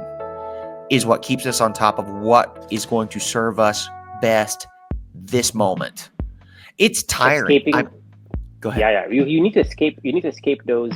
is what keeps us on top of what is going to serve us best this moment. It's tiring. Go ahead. Yeah. You need to escape. You need to escape those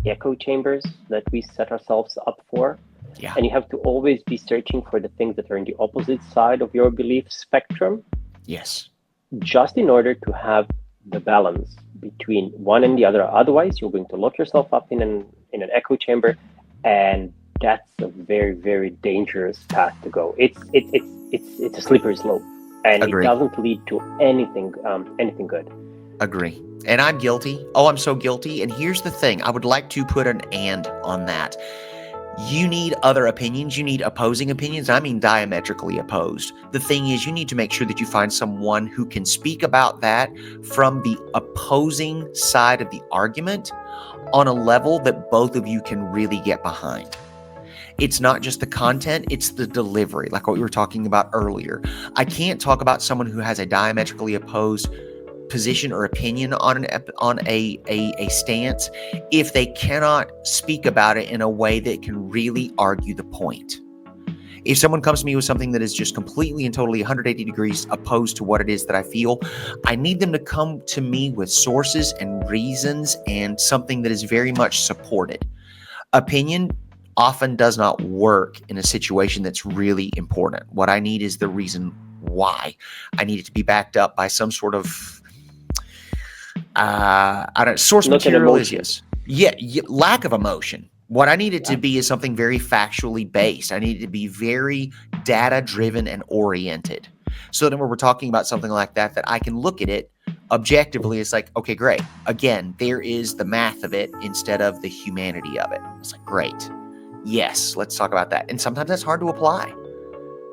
echo chambers that we set ourselves up for. Yeah. And you have to always be searching for the things that are in the opposite side of your belief spectrum. Yes. Just in order to have the balance between one and the other. Otherwise, you're going to lock yourself up in an echo chamber, and that's a very, very dangerous path to go. It's a slippery slope, and Agree. It doesn't lead to anything good. Agree. And I'm guilty. Oh, I'm so guilty. And here's the thing. I would like to put an and on that. You need other opinions. You need opposing opinions. I mean, diametrically opposed. The thing is, you need to make sure that you find someone who can speak about that from the opposing side of the argument on a level that both of you can really get behind. It's not just the content, it's the delivery, like what we were talking about earlier. I can't talk about someone who has a diametrically opposed position or opinion on a stance if they cannot speak about it in a way that can really argue the point. If someone comes to me with something that is just completely and totally 180 degrees opposed to what it is that I feel, I need them to come to me with sources and reasons and something that is very much supported. Opinion often does not work in a situation that's really important. What I need is the reason why. I need it to be backed up by some sort of source Not material is yes. Yeah, lack of emotion. What I need it to be is something very factually based. I need it to be very data-driven and oriented. So that when we're talking about something like that, that I can look at it objectively, it's like, okay, great. Again, there is the math of it instead of the humanity of it. It's like, great. Yes, let's talk about that. And sometimes that's hard to apply.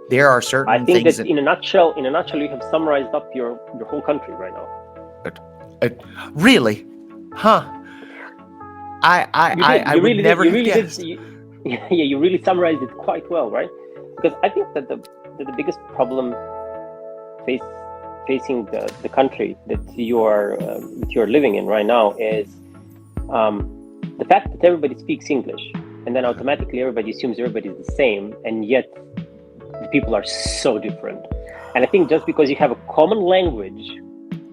There are certain I think things that in a nutshell, you have summarized up your whole country right now. Really? Huh? I would never have guessed. You really summarized it quite well, right? Because I think that the biggest problem facing the country that you're living in right now is the fact that everybody speaks English, and then automatically everybody assumes everybody's the same, and yet the people are so different. And I think just because you have a common language,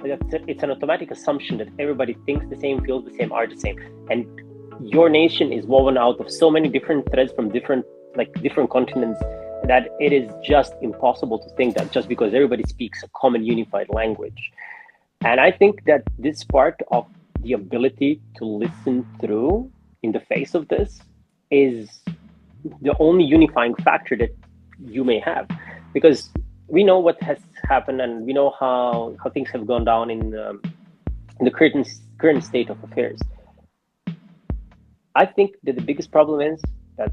it's an automatic assumption that everybody thinks the same, feels the same, are the same. And your nation is woven out of so many different threads from different continents that it is just impossible to think that just because everybody speaks a common unified language. And I think that this part of the ability to listen through in the face of this is the only unifying factor that you may have, because we know what has happened and we know how things have gone down in the current state of affairs. I think that the biggest problem is that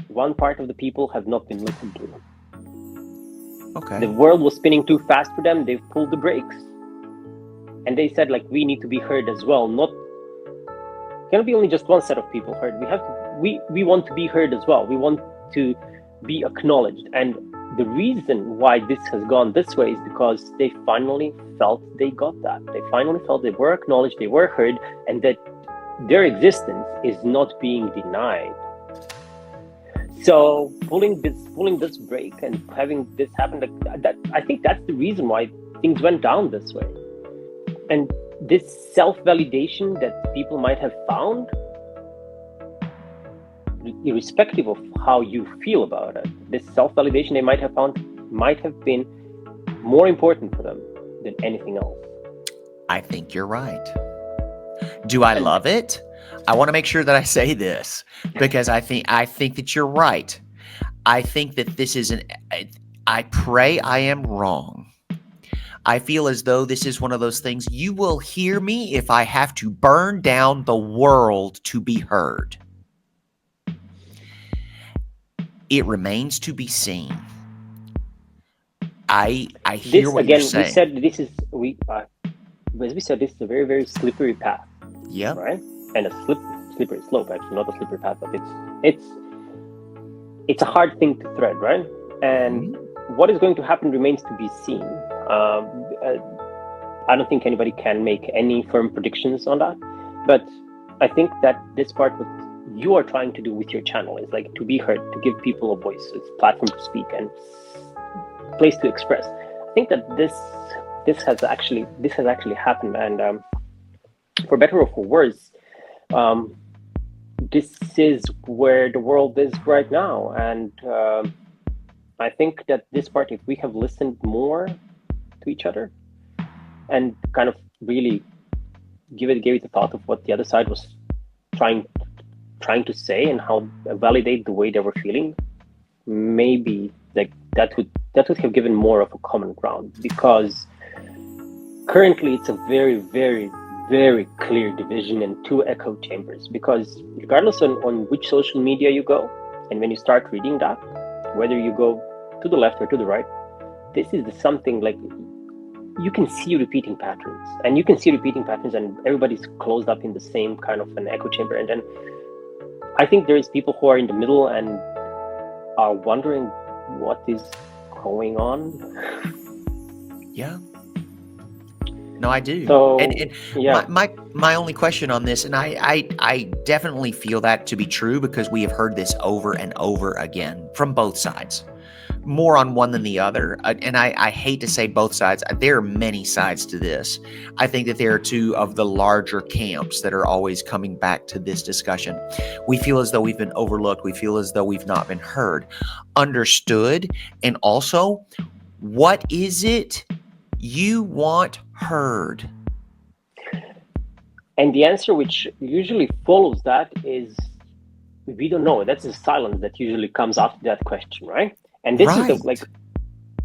one part of the people have not been listened to. Okay. The world was spinning too fast for them. They've pulled the brakes. And they said, like, we need to be heard as well. Cannot be only just one set of people heard. We want to be heard as well. We want to be acknowledged. And the reason why this has gone this way is because they finally felt they got that. They finally felt they were acknowledged, they were heard, and that their existence is not being denied. So pulling this break and having this happen, that I think that's the reason why things went down this way. And this self-validation that people might have found, irrespective of how you feel about it, this self-validation they might have found might have been more important for them than anything else. I think you're right. Do I love it? I want to make sure that I say this because I think that you're right. I think that this is I pray I am wrong. I feel as though this is one of those things, you will hear me if I have to burn down the world to be heard. It remains to be seen. I hear what you're saying. We said this is as we said, this is a very, very slippery path. Yep. Right? And a slippery slope, actually, not a slippery path, but it's a hard thing to thread, right? And what is going to happen remains to be seen. I don't think anybody can make any firm predictions on that, but I think that this part, what you are trying to do with your channel, is like to be heard, to give people a voice, it's a platform to speak and place to express. I think that this has actually happened, and for better or for worse, this is where the world is right now. And I think that this part, if we have listened more to each other and kind of really gave it a thought of what the other side was trying to say and how validate the way they were feeling, maybe like that would have given more of a common ground, because currently it's a very, very, very clear division in two echo chambers. Because regardless on which social media you go, and when you start reading that, whether you go to the left or to the right, this is something like you can see repeating patterns, and everybody's closed up in the same kind of an echo chamber. And then I think there is people who are in the middle and are wondering what is going on. Yeah. No, I do. So, and yeah. My only question on this, and I definitely feel that to be true, because we have heard this over and over again from both sides, more on one than the other. And I hate to say both sides. There are many sides to this. I think that there are two of the larger camps that are always coming back to this discussion. We feel as though we've been overlooked. We feel as though we've not been heard, understood, and also, what is it you want heard? And the answer which usually follows that is, we don't know. That's the silence that usually comes after that question, right? And this is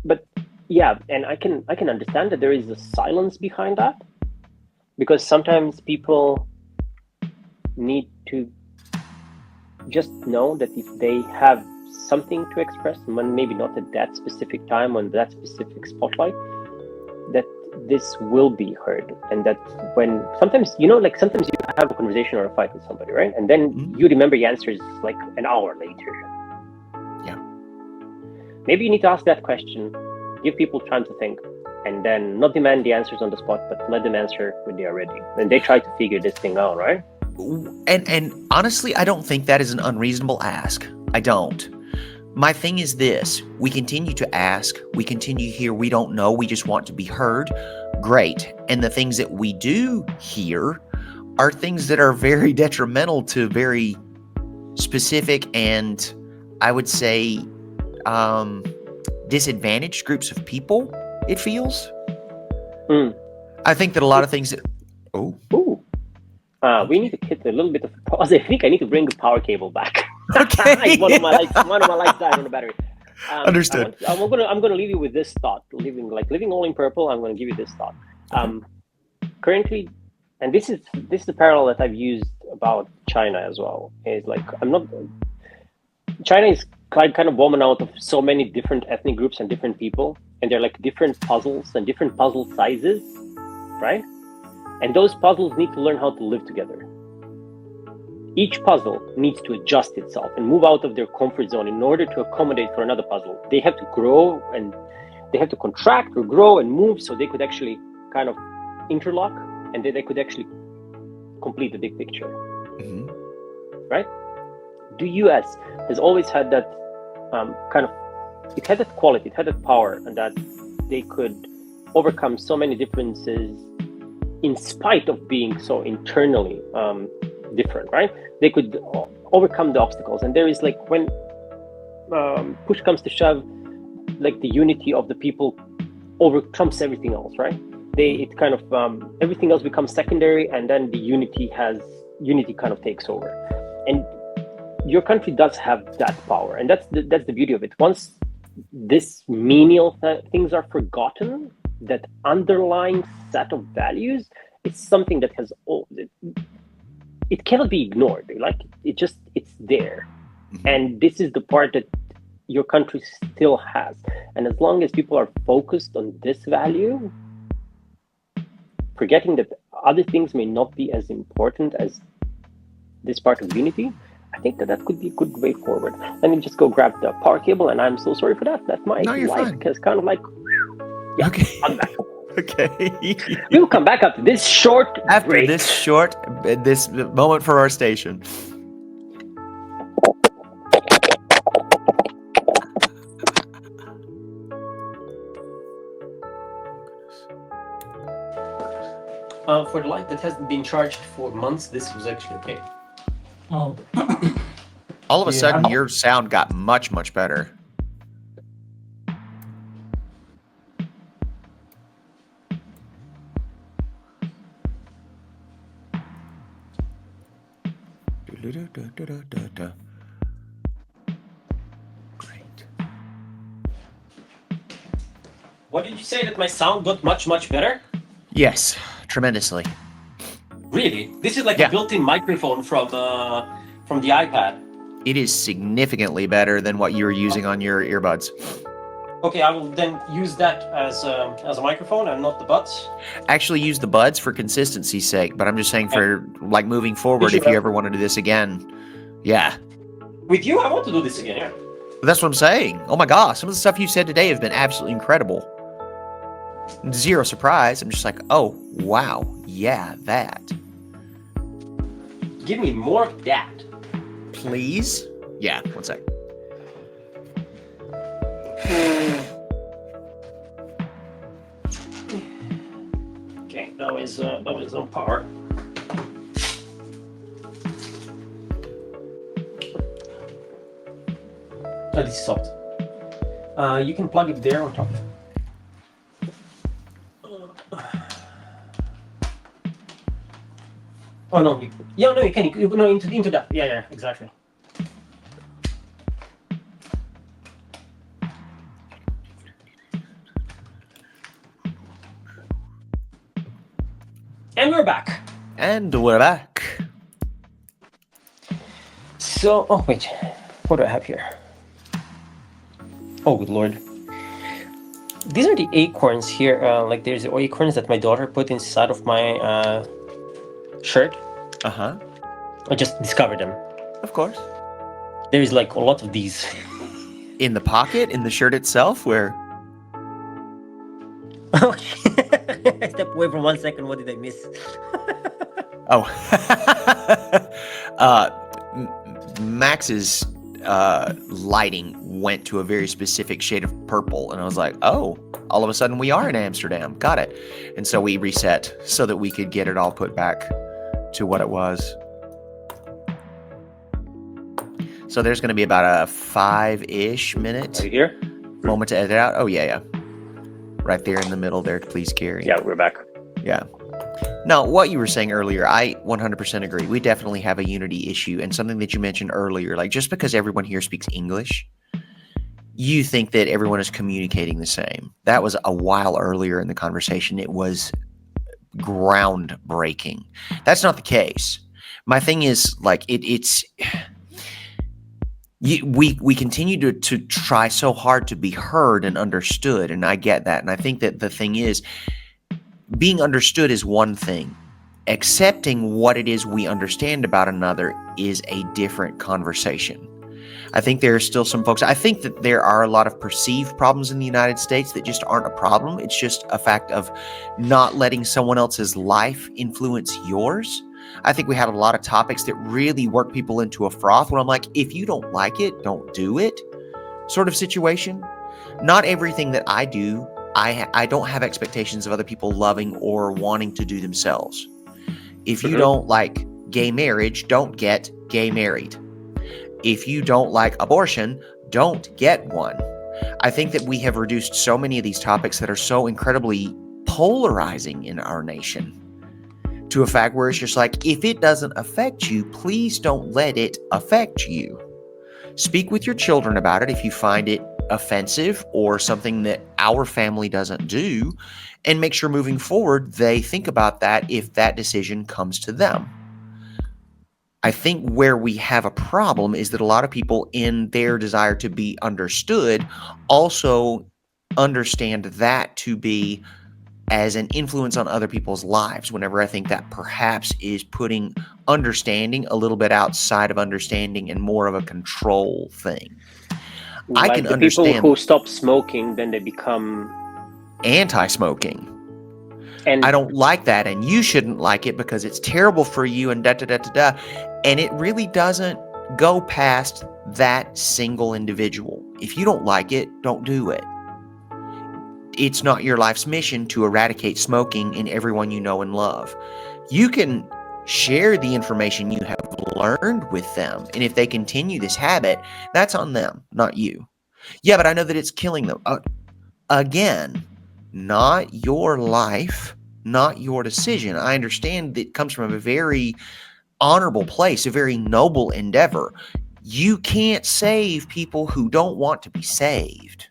but yeah, and I can understand that there is a silence behind that, because sometimes people need to just know that if they have something to express, maybe not at that specific time on that specific spotlight, that this will be heard. And that when sometimes you have a conversation or a fight with somebody, right? And then you remember the answers like an hour later. Yeah. Maybe you need to ask that question, give people time to think, and then not demand the answers on the spot, but let them answer when they are ready. And they try to figure this thing out, right? And honestly, I don't think that is an unreasonable ask. I don't. My thing is this: we continue to ask, we continue to hear, we don't know, we just want to be heard. Great. And the things that we do hear are things that are very detrimental to very specific and, I would say, disadvantaged groups of people, it feels. I think that a lot of things that... we need to hit a little bit of pause. I think I need to bring the power cable back. Okay. one of my lights died on the battery. Understood. I'm gonna leave you with this thought. Living all in purple. I'm gonna give you this thought. Currently, and this is the parallel that I've used about China as well. Is like China is kind of woven out of so many different ethnic groups and different people, and they're like different puzzles and different puzzle sizes, right? And those puzzles need to learn how to live together. Each puzzle needs to adjust itself and move out of their comfort zone in order to accommodate for another puzzle. They have to grow, and they have to contract or grow and move so they could actually kind of interlock, and then they could actually complete the big picture. Right? The US has always had that it had that quality, it had that power, and that they could overcome so many differences in spite of being so internally different, right? They could overcome the obstacles. And there is like, when push comes to shove, like the unity of the people trumps everything else, right? It kind of everything else becomes secondary, and then the unity has unity kind of takes over. And your country does have that power, and that's the beauty of it. Once this menial things are forgotten, that underlying set of values is something that has it cannot be ignored. Like it's there. And this is the part that your country still has. And as long as people are focused on this value, forgetting that other things may not be as important as this part of unity, I think that could be a good way forward. Let me just go grab the power cable, and I'm so sorry for that. That my light is kind of like, yeah, okay. I'm back. Okay. We'll come back after this short break. This moment for our station. For the light that hasn't been charged for months, this was actually okay. Oh. All of a sudden, your sound got much, much better. Great. What did you say, that my sound got much, much better? Yes, tremendously. Really? This is like a built-in microphone from the iPad. It is significantly better than what you were using on your earbuds. Okay, I will then use that as a microphone and not the buds. Actually, use the buds for consistency's sake, but I'm just saying for like moving forward, if you ever want to do this again, yeah. With you, I want to do this again. Yeah. That's what I'm saying. Oh my gosh, some of the stuff you said today has been absolutely incredible. Zero surprise. I'm just like, oh wow, yeah, that. Give me more of that. Please? Yeah, one sec. Okay, that was on power. Oh, this is soft. You can plug it there on top. Oh no! You can. You go into that. Yeah, exactly. And we're back. And we're back. So, oh wait, what do I have here? Oh, good lord. These are the acorns here. Like there's the acorns that my daughter put inside of my shirt. Uh-huh. I just discovered them. Of course. There's like a lot of these. In the pocket, in the shirt itself, where? Oh, I stepped away for 1 second. What did I miss? Oh. Max's lighting went to a very specific shade of purple, and I was like, oh, all of a sudden we are in Amsterdam. Got it. And so we reset so that we could get it all put back to what it was. So there's going to be about a 5-ish minute moment to edit out. Oh, yeah. Right there in the middle there, please, Gary. Yeah, we're back. Yeah. Now, what you were saying earlier, I 100% agree. We definitely have a unity issue, and something that you mentioned earlier, like just because everyone here speaks English, you think that everyone is communicating the same. That was a while earlier in the conversation. It was groundbreaking. That's not the case. My thing is, like, we continue to try so hard to be heard and understood, and I get that. And I think that the thing is, being understood is one thing. Accepting what it is we understand about another is a different conversation. I think there are still some folks. I think that there are a lot of perceived problems in the United States that just aren't a problem. It's just a fact of not letting someone else's life influence yours. I think we have a lot of topics that really work people into a froth where I'm like, if you don't like it, don't do it sort of situation. Not everything that I do, I don't have expectations of other people loving or wanting to do themselves. If you don't like gay marriage, don't get gay married. If you don't like abortion, don't get one. I think that we have reduced so many of these topics that are so incredibly polarizing in our nation to a fact where it's just like, if it doesn't affect you, please don't let it affect you. Speak with your children about it if you find it offensive or something that our family doesn't do, and make sure moving forward they think about that if that decision comes to them. I think where we have a problem is that a lot of people, in their desire to be understood, also understand that to be as an influence on other people's lives, whenever I think that perhaps is putting understanding a little bit outside of understanding and more of a control thing. I Like can the people understand who stop smoking, then they become anti-smoking. and I don't like that, and you shouldn't like it because it's terrible for you, and da-da-da-da-da. And it really doesn't go past that single individual. If you don't like it, don't do it. It's not your life's mission to eradicate smoking in everyone you know and love. You can share the information you have learned with them, and if they continue this habit, that's on them, not you. Yeah, but I know that it's killing them. Again, not your life, not your decision. I understand that it comes from a very honorable place, a very noble endeavor. You can't save people who don't want to be saved.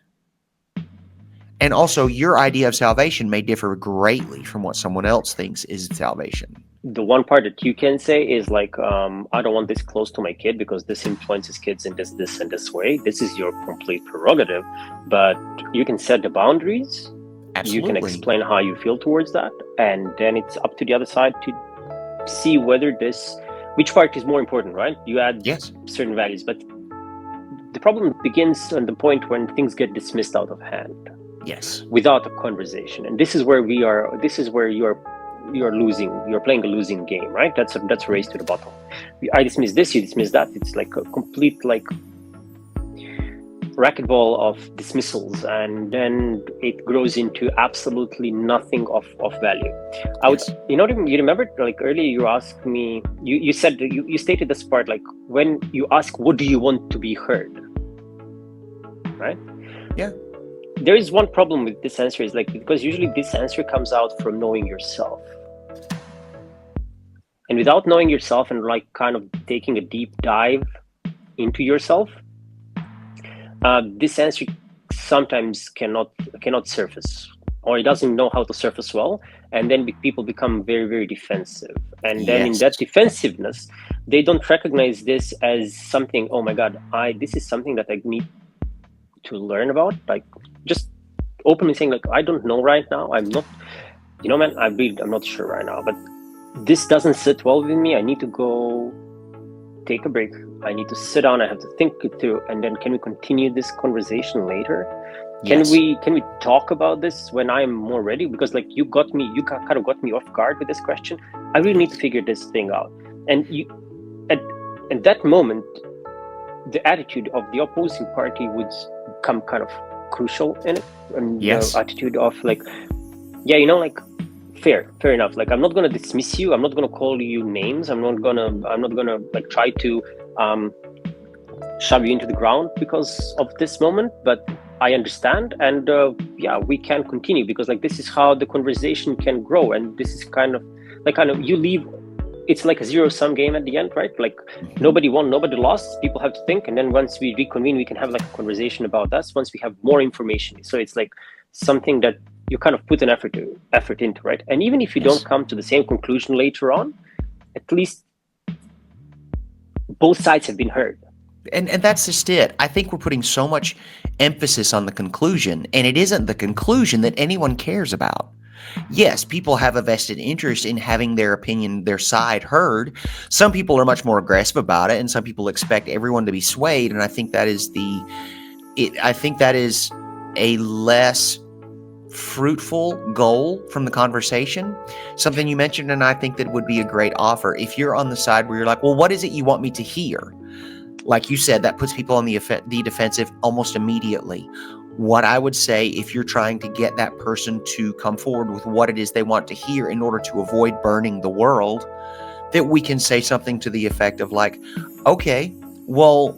And also, your idea of salvation may differ greatly from what someone else thinks is salvation. the one part that you can say is like, I don't want this close to my kid because this influences kids in this and this way. This is your complete prerogative, but you can set the boundaries. Absolutely. You can explain how you feel towards that, and then it's up to the other side to see whether which part is more important, right? You add certain values, but the problem begins on the point when things get dismissed out of hand. Yes. Without a conversation, and this is where we are. This is where you're losing. You're playing a losing game, right? That's a race to the bottom. I dismiss this, you dismiss that. It's like a complete racquetball of dismissals, and then it grows into absolutely nothing of value. You remember, like earlier you asked me, you said, you stated this part, like when you ask, what do you want to be heard? Right? Yeah. There is one problem with this answer, is like, because usually this answer comes out from knowing yourself. And without knowing yourself and like kind of taking a deep dive into yourself, this answer sometimes cannot surface, or it doesn't know how to surface well, and then people become very, very defensive. And then in that defensiveness, they don't recognize this as something, oh my God, this is something that I need to learn about. Like just openly saying, like, I don't know right now. I'm not, man, I'm not sure right now, but this doesn't sit well with me. I need to go take a break. I need to sit down. I have to think it through, and then can we continue this conversation later? Can we talk about this when I'm more ready? Because like you kind of got me off guard with this question. I really need to figure this thing out. And at that moment, the attitude of the opposing party would become kind of crucial in it. And the attitude of like, like, fair enough. Like, I'm not going to dismiss you. I'm not going to call you names. I'm not going to like try to shove you into the ground because of this moment, but I understand, and we can continue, because like this is how the conversation can grow, and this is kind of you leave. It's like a zero-sum game at the end, right? Like nobody won, nobody lost. People have to think, and then once we reconvene, we can have like a conversation about us once we have more information. So it's like something that you kind of put an effort into, right? And even if you don't come to the same conclusion later on, at least both sides have been heard. And that's just it. I think we're putting so much emphasis on the conclusion, and it isn't the conclusion that anyone cares about. Yes, people have a vested interest in having their opinion, their side heard. Some people are much more aggressive about it, and some people expect everyone to be swayed. And I think that is a less fruitful goal from the conversation. Something you mentioned, and I think that would be a great offer. If you're on the side where you're like, well, what is it you want me to hear? Like you said, that puts people on the defensive almost immediately. What I would say, if you're trying to get that person to come forward with what it is they want to hear in order to avoid burning the world, that we can say something to the effect of like, okay, well,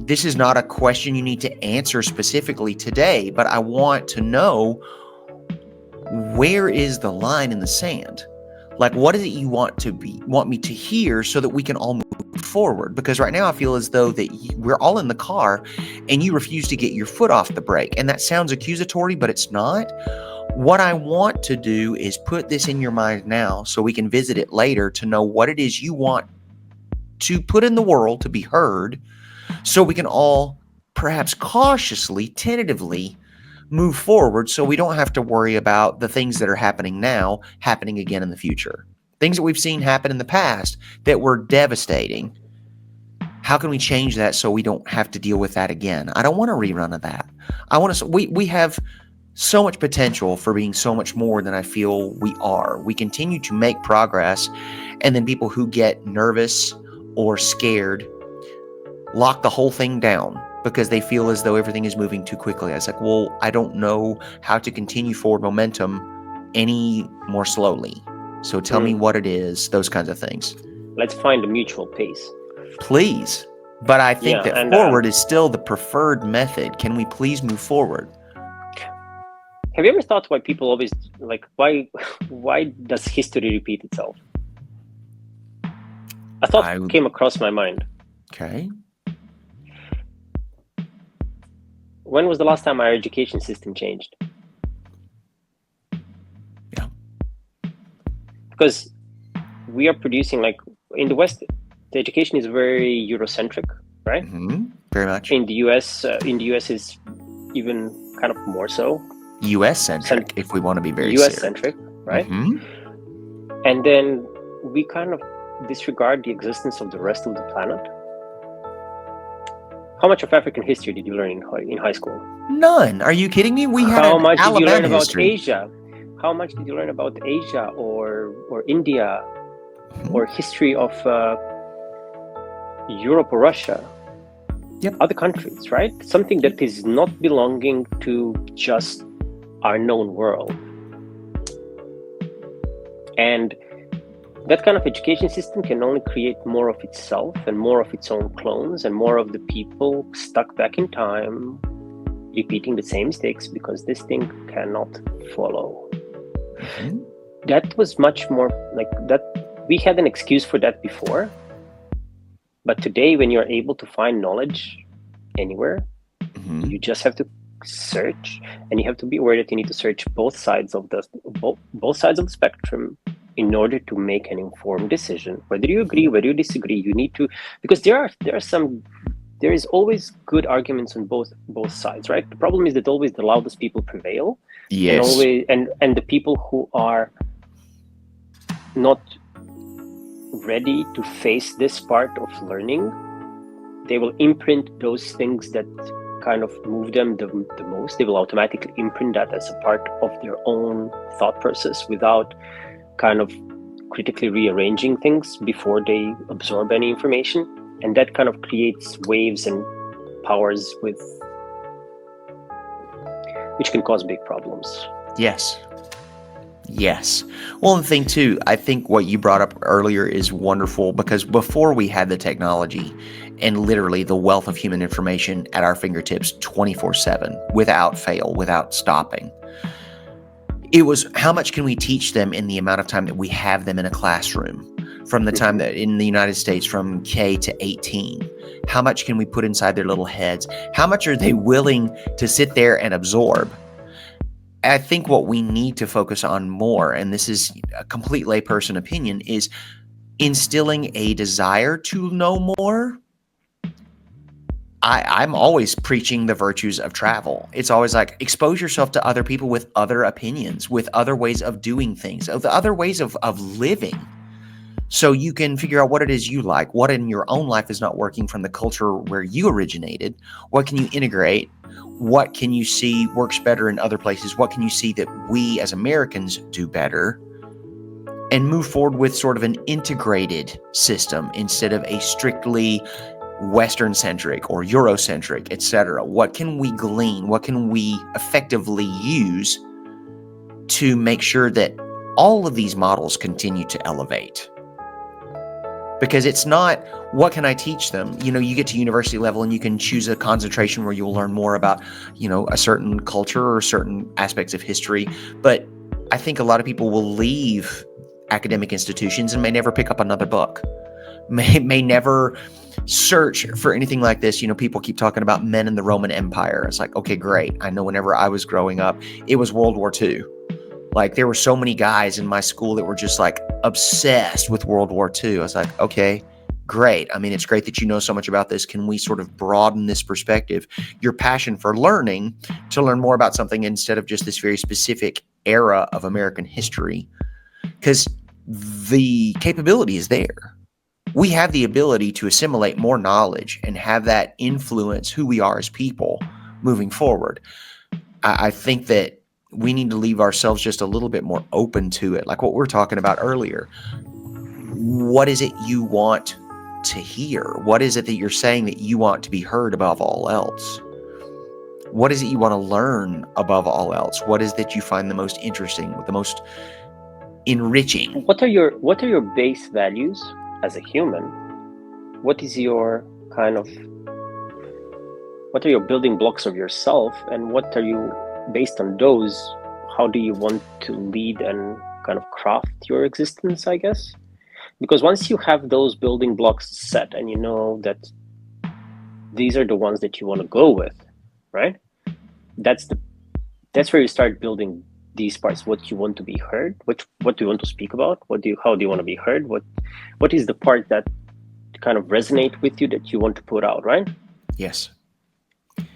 this is not a question you need to answer specifically today, but I want to know, where is the line in the sand? Like, what is it you want me to hear so that we can all move forward? Because right now I feel as though that we're all in the car and you refuse to get your foot off the brake. And that sounds accusatory, but it's not. What I want to do is put this in your mind now so we can visit it later to know what it is you want to put in the world to be heard, so we can all perhaps cautiously, tentatively move forward so we don't have to worry about the things that are happening now happening again in the future. Things that we've seen happen in the past that were devastating. How can we change that so we don't have to deal with that again? I don't want a rerun of that. I want to. We have so much potential for being so much more than I feel we are. We continue to make progress, and then people who get nervous or scared lock the whole thing down because they feel as though everything is moving too quickly. I was like, well, I don't know how to continue forward momentum any more slowly. So tell me what it is, those kinds of things. Let's find a mutual pace. Please. But I think that forward is still the preferred method. Can we please move forward? Have you ever thought why people always, like, why does history repeat itself? A thought came across my mind. Okay. When was the last time our education system changed? Yeah. Because we are producing, like, in the West, the education is very Eurocentric, right? Mm-hmm. Very much. In the US is even kind of more so. US-centric, if we want to be very US-centric, right? Mm-hmm. And then we kind of disregard the existence of the rest of the planet. How much of African history did you learn in high school? None. Are you kidding me? We had How much Alabama did you learn history. about Asia? How much did you learn about Asia or India, or history of Europe or Russia? Yep. Other countries, right? Something that is not belonging to just our known world. And that kind of education system can only create more of itself and more of its own clones and more of the people stuck back in time, repeating the same mistakes because this thing cannot follow. Mm-hmm. That was much more like that. We had an excuse for that before. But today, when you're able to find knowledge anywhere, you just have to search, and you have to be aware that you need to search both sides of the spectrum in order to make an informed decision. Whether you agree, whether you disagree, you need to, because there is always good arguments on both sides, right? The problem is that always the loudest people prevail. Yes. And the people who are not ready to face this part of learning, they will imprint those things that kind of move them the most. They will automatically imprint that as a part of their own thought process without kind of critically rearranging things before they absorb any information. And that kind of creates waves and powers which can cause big problems. Yes. Well, the thing too, I think what you brought up earlier is wonderful, because before we had the technology and literally the wealth of human information at our fingertips 24/7, without fail, without stopping, it was how much can we teach them in the amount of time that we have them in a classroom. From the time that in the United States, from K to 18, how much can we put inside their little heads? How much are they willing to sit there and absorb? I think what we need to focus on more, and this is a complete layperson opinion, is instilling a desire to know more. I'm always preaching the virtues of travel. It's always like, expose yourself to other people with other opinions, with other ways of doing things, of the other ways of living. So you can figure out what it is you like, what in your own life is not working from the culture where you originated. What can you integrate? What can you see works better in other places? What can you see that we as Americans do better? And move forward with sort of an integrated system instead of a strictly Western-centric or Eurocentric, etc. What can we glean? What can we effectively use to make sure that all of these models continue to elevate? Because it's not, what can I teach them? You know, you get to university level and you can choose a concentration where you'll learn more about, you know, a certain culture or certain aspects of history. But I think a lot of people will leave academic institutions and may never pick up another book, may never search for anything like this. People keep talking about men in the Roman Empire. It's like, okay, great. I know whenever I was growing up, it was World War II. Like, there were so many guys in my school that were just like obsessed with World War II. I was like, okay, great. I mean, it's great that you know so much about this. Can we sort of broaden this perspective, your passion for learning, to learn more about something instead of just this very specific era of American history? Because the capability is there. We have the ability to assimilate more knowledge and have that influence who we are as people moving forward. I think that we need to leave ourselves just a little bit more open to it. Like what we were talking about earlier. What is it you want to hear? What is it that you're saying that you want to be heard above all else? What is it you want to learn above all else? What is that you find the most interesting, the most enriching? What are your base values as a human? What are your building blocks of yourself, and what are you, based on those, how do you want to lead and kind of craft your existence, I guess? Because once you have those building blocks set and you know that these are the ones that you want to go with, right? That's where you start building these parts. What you want to be heard, what do you want to speak about, how do you want to be heard, what is the part that kind of resonate with you that you want to put out, right? Yes.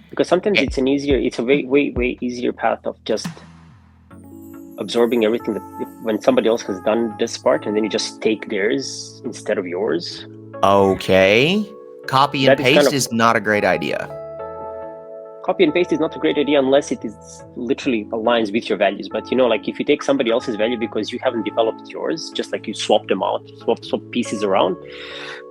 Because sometimes it's a way easier path of just absorbing everything when somebody else has done this part, and then you just take theirs instead of yours. Okay. Copy and paste is not a great idea. Copy and paste is not a great idea unless it is literally aligns with your values. But like if you take somebody else's value because you haven't developed yours, just like you swap them out, swap pieces around,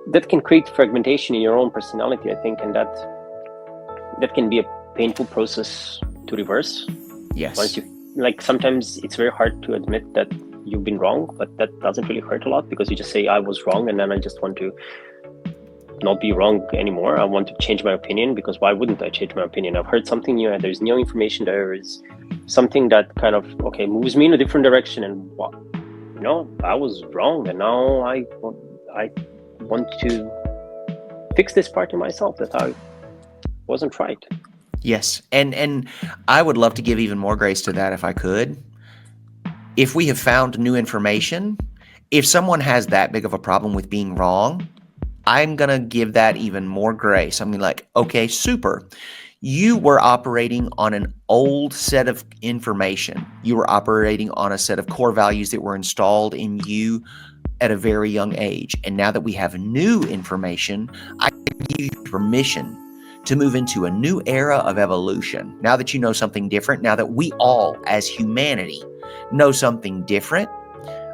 that can create fragmentation in your own personality, I think, and that can be a painful process to reverse. Yes. Sometimes it's very hard to admit that you've been wrong, but that doesn't really hurt a lot, because you just say, I was wrong, and then I just want to not be wrong anymore. I want to change my opinion, because why wouldn't I change my opinion? I've heard something new, and there's new information. There is something that kind of, moves me in a different direction, and I was wrong, and now I want to fix this part in myself that I wasn't right. Yes. And I would love to give even more grace to that if I could. If we have found new information, if someone has that big of a problem with being wrong, I'm going to give that even more grace. I'm going to be like, okay, super. You were operating on an old set of information. You were operating on a set of core values that were installed in you at a very young age. And now that we have new information, I give you permission to move into a new era of evolution. Now that you know something different, now that we all as humanity know something different,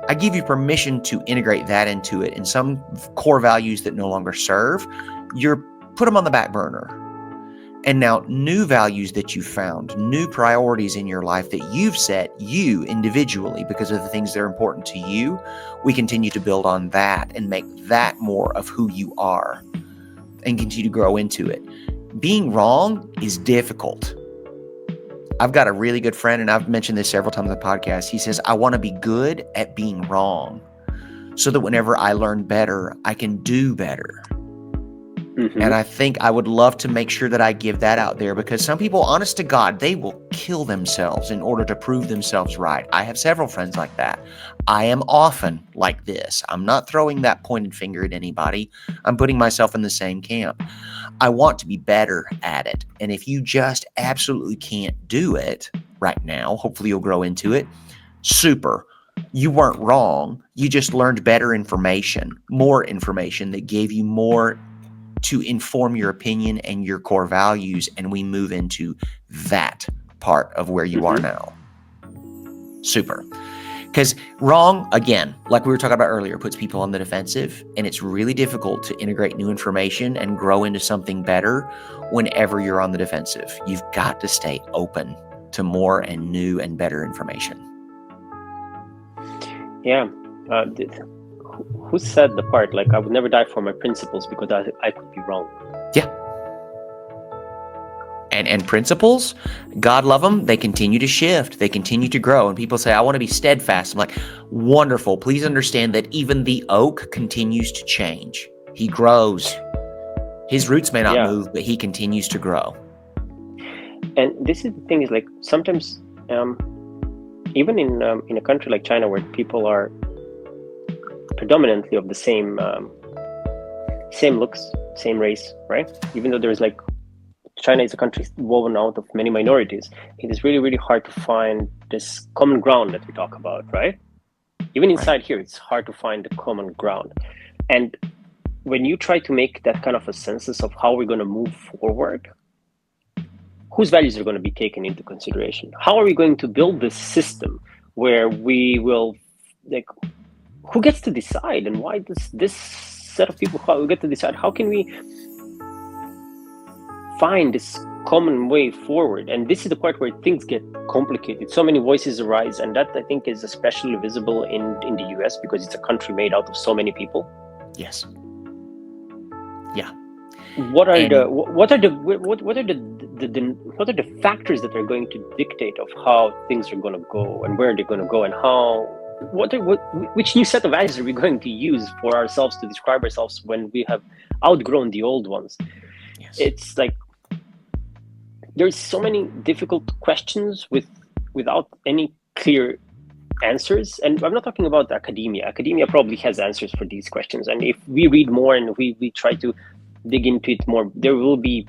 I give you permission to integrate that into it. And some core values that no longer serve, put them on the back burner. And now new values that you found, new priorities in your life that you've set, you individually, because of the things that are important to you, we continue to build on that and make that more of who you are and continue to grow into it. Being wrong is difficult. I've got a really good friend, and I've mentioned this several times on the podcast. He says, I want to be good at being wrong so that whenever I learn better, I can do better. Mm-hmm. And I think I would love to make sure that I give that out there, because some people, honest to God, they will kill themselves in order to prove themselves right. I have several friends like that. I am often like this. I'm not throwing that pointed finger at anybody. I'm putting myself in the same camp. I want to be better at it. And if you just absolutely can't do it right now, hopefully you'll grow into it. Super. You weren't wrong. You just learned better information, more information that gave you more to inform your opinion and your core values, and we move into that part of where you are now. Super. Because wrong, again, like we were talking about earlier, puts people on the defensive, and it's really difficult to integrate new information and grow into something better whenever you're on the defensive. You've got to stay open to more and new and better information. Yeah. Who said the part, like, I would never die for my principles because I could be wrong? Yeah. and principles, God love them, they continue to shift, they continue to grow. And people say, I want to be steadfast. I'm like, wonderful. Please understand that even the oak continues to change. He grows. His roots may not move, but he continues to grow. And this is the thing, is like sometimes even in a country like China, where people are predominantly of the same looks, same race, right? Even though there's like, China is a country woven out of many minorities, it is really, really hard to find this common ground that we talk about, right? Even inside here, it's hard to find the common ground. And when you try to make that kind of a census of how we're going to move forward, whose values are going to be taken into consideration? How are we going to build this system where we will, like, who gets to decide, and why does this set of people who get to decide? How can we find this common way forward? And this is the part where things get complicated. So many voices arise, and that I think is especially visible in the US, because it's a country made out of so many people. Yes. Yeah. What are the factors that are going to dictate of how things are going to go, and where they're going to go, and how which new set of values are we going to use for ourselves to describe ourselves when we have outgrown the old ones? Yes. It's like there's so many difficult questions without any clear answers. And I'm not talking about academia. Academia probably has answers for these questions, and if we read more and we try to dig into it more, there will be,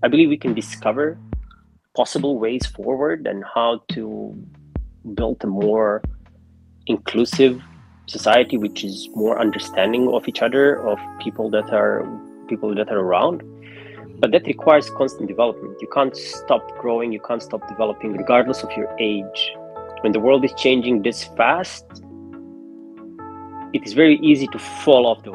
I believe we can discover possible ways forward and how to build a more inclusive society, which is more understanding of each other, of people that are around. But that requires constant development. You can't stop growing, you can't stop developing, regardless of your age. When the world is changing this fast, it is very easy to fall off the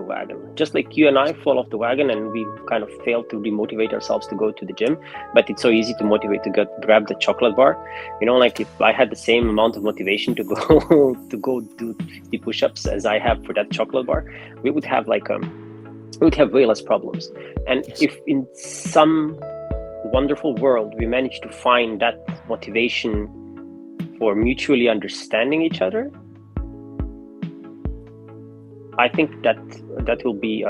wagon. Just like you and I fall off the wagon, and we kind of fail to remotivate ourselves to go to the gym. But it's so easy to motivate to grab the chocolate bar. You know, like if I had the same amount of motivation to go do 50 push-ups as I have for that chocolate bar, we would have way less problems. And if in some wonderful world we manage to find that motivation for mutually understanding each other, I think that will be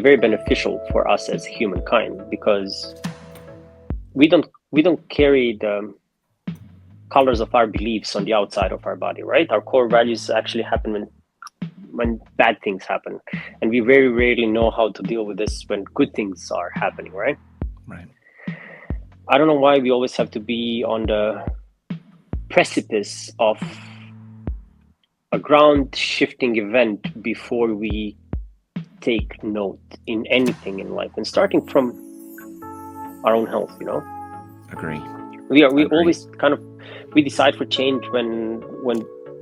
very beneficial for us as humankind, because we don't carry the colors of our beliefs on the outside of our body, right? Our core values actually happen when bad things happen, and we very rarely know how to deal with this when good things are happening, right? Right. I don't know why we always have to be on the precipice of a ground shifting event before we take note in anything in life, and starting from our own health, you know. Agree. We always we decide for change when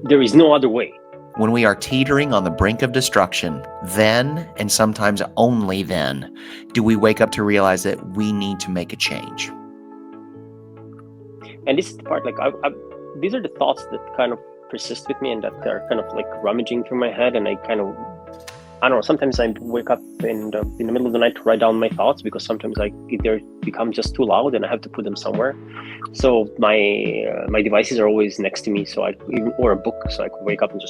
there is no other way. When we are teetering on the brink of destruction, then, and sometimes only then, do we wake up to realize that we need to make a change. And this is the part, like, these are the thoughts that kind of persist with me, and that are kind of like rummaging through my head, and I don't know, sometimes I wake up in the middle of the night to write down my thoughts, because sometimes they become just too loud and I have to put them somewhere. So my devices are always next to me, or a book, so I could wake up and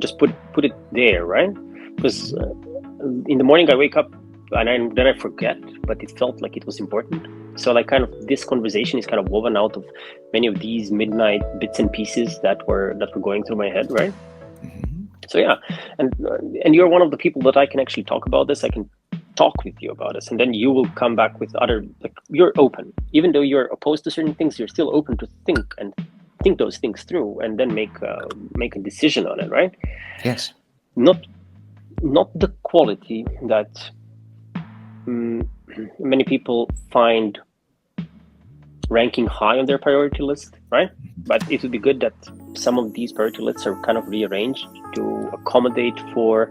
just put it there, right? Because in the morning I wake up and then I forget, but it felt like it was important. So like kind of this conversation is kind of woven out of many of these midnight bits and pieces that were going through my head, right? Mm-hmm. So yeah, and you're one of the people that I can actually talk about this. I can talk with you about this, and then you will come back with other, like, you're open. Even though you're opposed to certain things, you're still open to think those things through, and then make a decision on it, right? Yes. Not the quality that many people find ranking high on their priority list, right? But it would be good that some of these priority lists are kind of rearranged to accommodate for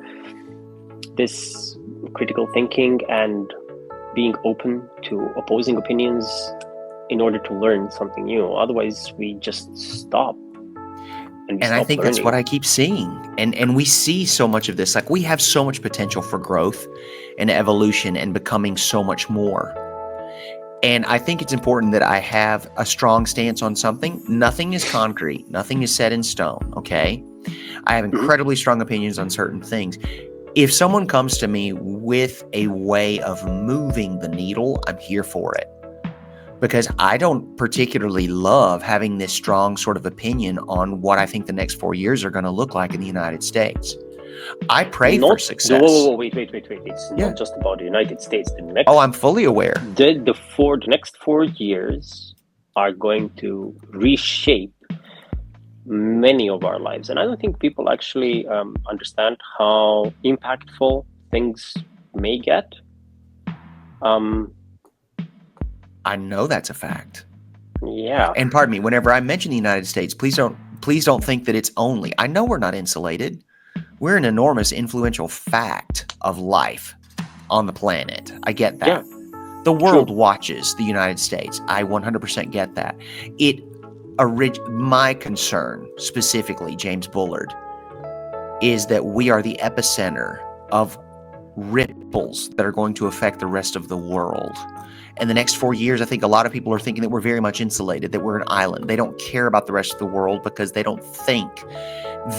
this critical thinking and being open to opposing opinions in order to learn something new. Otherwise, we just stop. and we And I stop think that's learning. what I keep seeing. And we see so much of this. Like, we have so much potential for growth and evolution and becoming so much more. And I think it's important that I have a strong stance on something. Nothing is concrete. Nothing is set in stone, okay? I have incredibly strong opinions on certain things. If someone comes to me with a way of moving the needle, I'm here for it. Because I don't particularly love having this strong sort of opinion on what I think the next 4 years are going to look like in the United States. I pray for success. Wait. It's not just about the United States. I'm fully aware. The next 4 years are going to reshape many of our lives. And I don't think people actually understand how impactful things may get. I know that's a fact. Yeah. And pardon me, whenever I mention the United States, please don't think that it's only. I know we're not insulated. We're an enormous influential fact of life on the planet. I get that. Yeah. The world watches the United States. I 100% get that. My concern, specifically, James Bullard, is that we are the epicenter of ripples that are going to affect the rest of the world. In the next 4 years, I think a lot of people are thinking that we're very much insulated, that we're an island. They don't care about the rest of the world because they don't think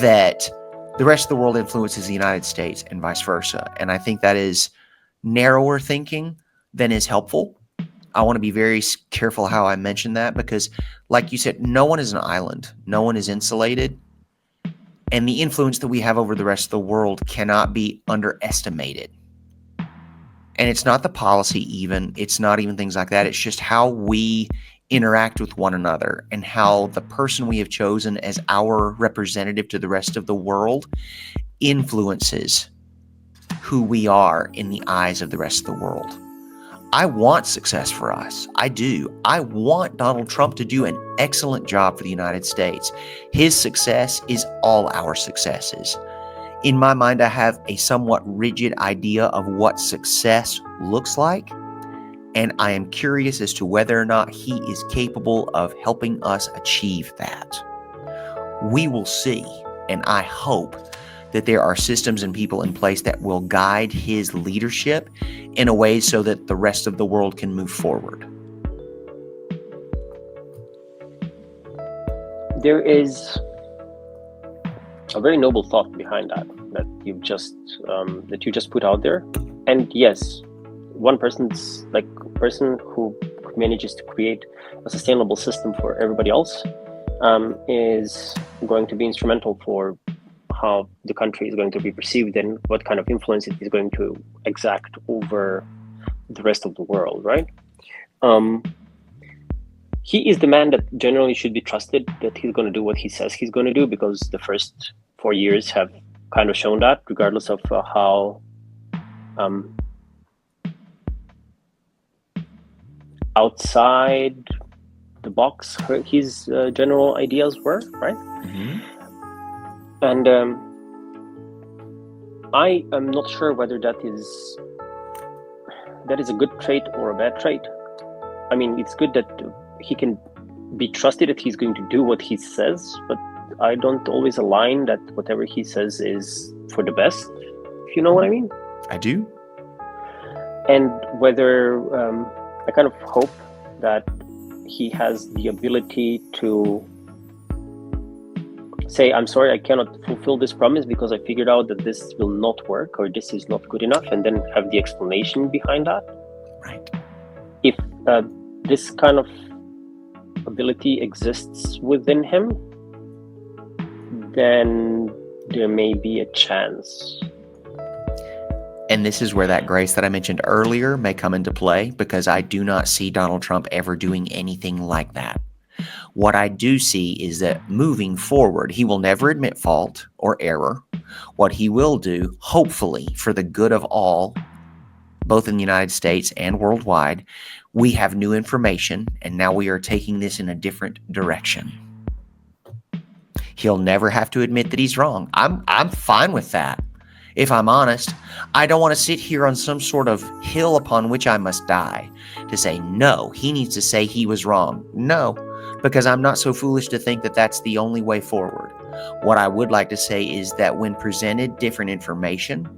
that the rest of the world influences the United States and vice versa. And I think that is narrower thinking than is helpful. I want to be very careful how I mention that because, like you said, no one is an island. No one is insulated. And the influence that we have over the rest of the world cannot be underestimated. And it's not the policy even. It's not even things like that. It's just how we interact with one another and how the person we have chosen as our representative to the rest of the world influences who we are in the eyes of the rest of the world. I want success for us. I do. I want Donald Trump to do an excellent job for the United States. His success is all our successes. In my mind, I have a somewhat rigid idea of what success looks like, and I am curious as to whether or not he is capable of helping us achieve that. We will see, and I hope that there are systems and people in place that will guide his leadership in a way so that the rest of the world can move forward. There is a very noble thought behind that you just put out there. And yes, one person who manages to create a sustainable system for everybody else is going to be instrumental for how the country is going to be perceived and what kind of influence it is going to exact over the rest of the world, right? He is the man that generally should be trusted, that he's going to do what he says he's going to do, because the first 4 years have kind of shown that, regardless of how outside the box his general ideas were, right? Mm-hmm. And I am not sure whether that is a good trait or a bad trait. I mean, it's good that he can be trusted, that he's going to do what he says, but I don't always align that whatever he says is for the best, if you know what I mean. I do. And whether I kind of hope that he has the ability to say, I'm sorry, I cannot fulfill this promise because I figured out that this will not work or this is not good enough, and then have the explanation behind that. Right. If this kind of ability exists within him, then there may be a chance. And this is where that grace that I mentioned earlier may come into play, because I do not see Donald Trump ever doing anything like that. What I do see is that moving forward, he will never admit fault or error. What he will do, hopefully for the good of all, both in the United States and worldwide, we have new information, and now we are taking this in a different direction. He'll never have to admit that he's wrong. I'm fine with that. If I'm honest, I don't want to sit here on some sort of hill upon which I must die to say, no, he needs to say he was wrong. No, because I'm not so foolish to think that that's the only way forward. What I would like to say is that when presented different information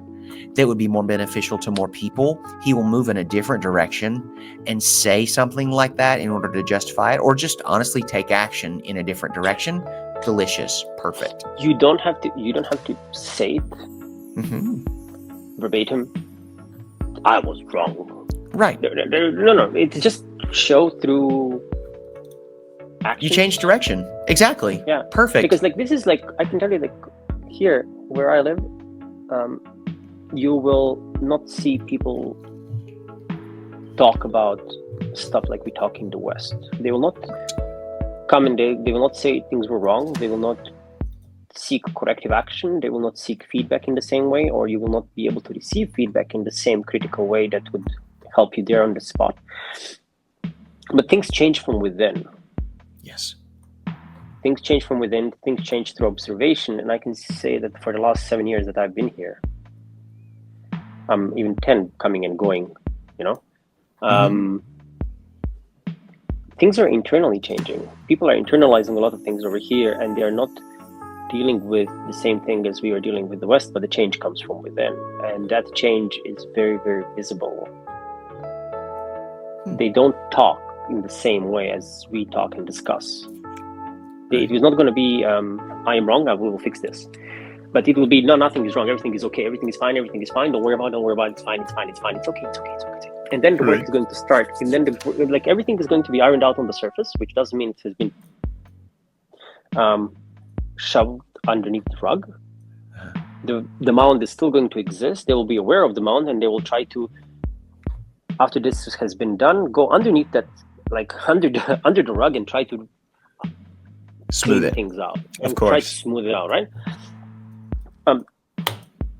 that would be more beneficial to more people, he will move in a different direction and say something like that in order to justify it, or just honestly take action in a different direction. Delicious. Perfect. You don't have to say it verbatim. I was wrong. Right. No. It's just show through action. You change direction. Exactly. Yeah. Perfect. Because like this is like, I can tell you, like here where I live, you will not see people talk about stuff like we talk in the West. They will not come and they will not say things were wrong. They will not seek corrective action. They will not seek feedback in the same way, or you will not be able to receive feedback in the same critical way that would help you there on the spot. But things change from within. Yes. Things change from within. Things change through observation. And I can say that for the last 7 years that I've been here, even 10 coming and going, things are internally changing. People are internalizing a lot of things over here, and they are not dealing with the same thing as we are dealing with the West, but the change comes from within, and that change is very, very visible. They don't talk in the same way as we talk and discuss. It is not going to be, I am wrong, we will fix this. But it will be, no, nothing is wrong, everything is okay, everything is fine, don't worry about it, it's fine, it's okay. And then the work is going to start, and then everything is going to be ironed out on the surface, which doesn't mean it has been shoved underneath the rug. The mound is still going to exist. They will be aware of the mound, and they will try to, after this has been done, go underneath that, like under the rug, and try to smooth things out. Of course. Try to smooth it out, right?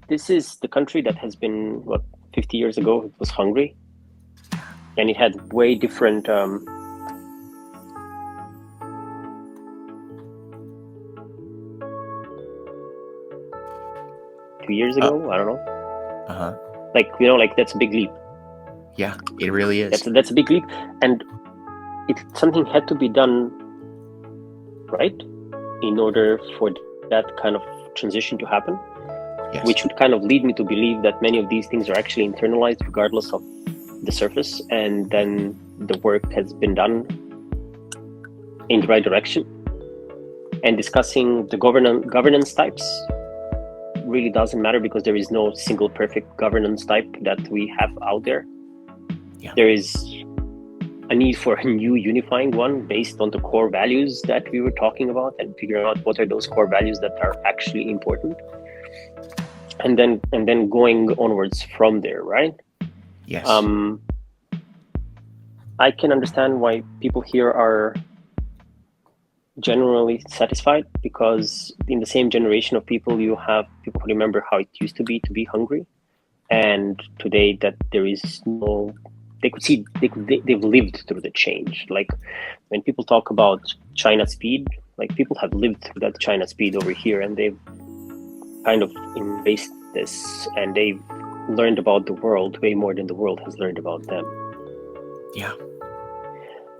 This is the country that has been, 50 years ago, it was Hungary. And it had way different 2 years ago, I don't know. Like that's a big leap. Yeah, it really is. That's a big leap, and something had to be done right in order for that kind of transition to happen. Yes. Which would kind of lead me to believe that many of these things are actually internalized regardless of the surface, and then the work has been done in the right direction. And discussing the governance types really doesn't matter, because there is no single perfect governance type that we have out there. Yeah. There is a need for a new unifying one based on the core values that we were talking about, and figuring out what are those core values that are actually important. And then going onwards from there, right? Yes. I can understand why people here are generally satisfied, because in the same generation of people, you have people who remember how it used to be hungry, and today that there is no. They've lived through the change. Like when people talk about China speed, like people have lived through that China speed over here, and they've kind of embraced this, and they've learned about the world way more than the world has learned about them. Yeah.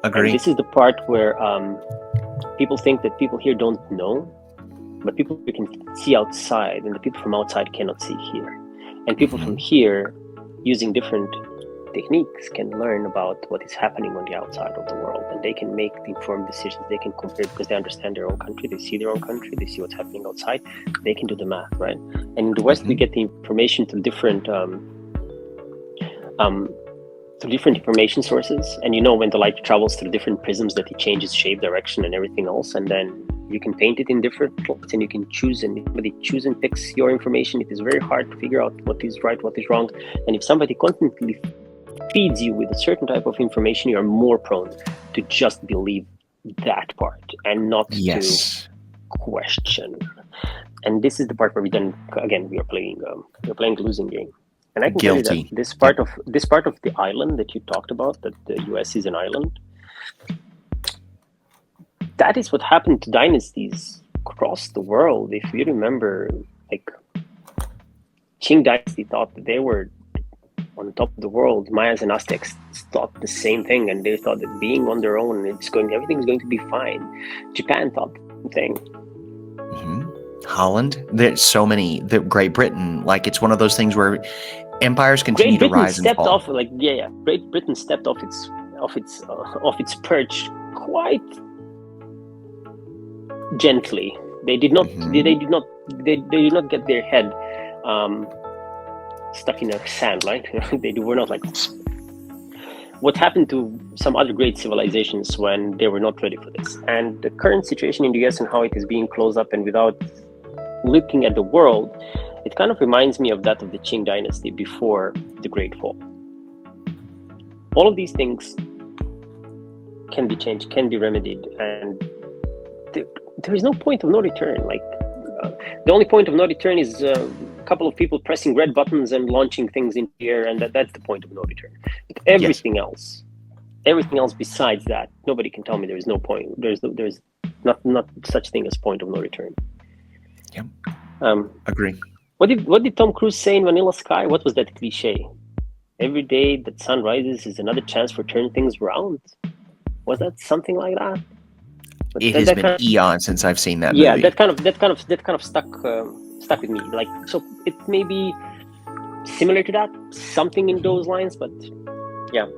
Agree. And this is the part where people think that people here don't know, but people here can see outside, and the people from outside cannot see here. And people from here, using different techniques, can learn about what is happening on the outside of the world, and they can make the informed decisions. They can compare, because they understand their own country, they see their own country, they see what's happening outside, they can do the math, right? And in the West, we get the information through different information sources, and when the light travels through different prisms, that it changes shape, direction, and everything else, and then you can paint it in different plots, and you can choose, and somebody chooses and picks your information. It is very hard to figure out what is right, what is wrong, and if somebody constantly feeds you with a certain type of information, you are more prone to just believe that part and not to question. And this is the part where we are playing the losing game. And I can tell you that this part of the island that you talked about, that the US is an island, that is what happened to dynasties across the world. If you remember, like Qing dynasty thought that they were on top of the world. Mayas and Aztecs thought the same thing, and they thought that being on their own, everything is going to be fine. Japan thought the same thing. Holland. There's so many. The Great Britain, like it's one of those things where empires continue Great to Britain rise and stepped fall. off, like Great Britain stepped off its perch quite gently. They did not. Mhm. They did not. They did not get their head stuck in the sand, right? They were not like what happened to some other great civilizations when they were not ready for this. And the current situation in the US and how it is being closed up and without looking at the world, it kind of reminds me of that of the Qing dynasty before the Great Fall. All of these things can be changed, can be remedied, and there is no point of no return. Like the only point of no return is a couple of people pressing red buttons and launching things into the air, and that's the point of no return. But everything else besides that, nobody can tell me there is no point. There's not such thing as point of no return. Yep. Agree. What did Tom Cruise say in Vanilla Sky? What was that cliche? Every day that sun rises is another chance for turning things around. Was that something like that? But It has been eons since I've seen that movie. Yeah, that kind of stuck with me. Like, so it may be similar to that, something in those lines, but yeah,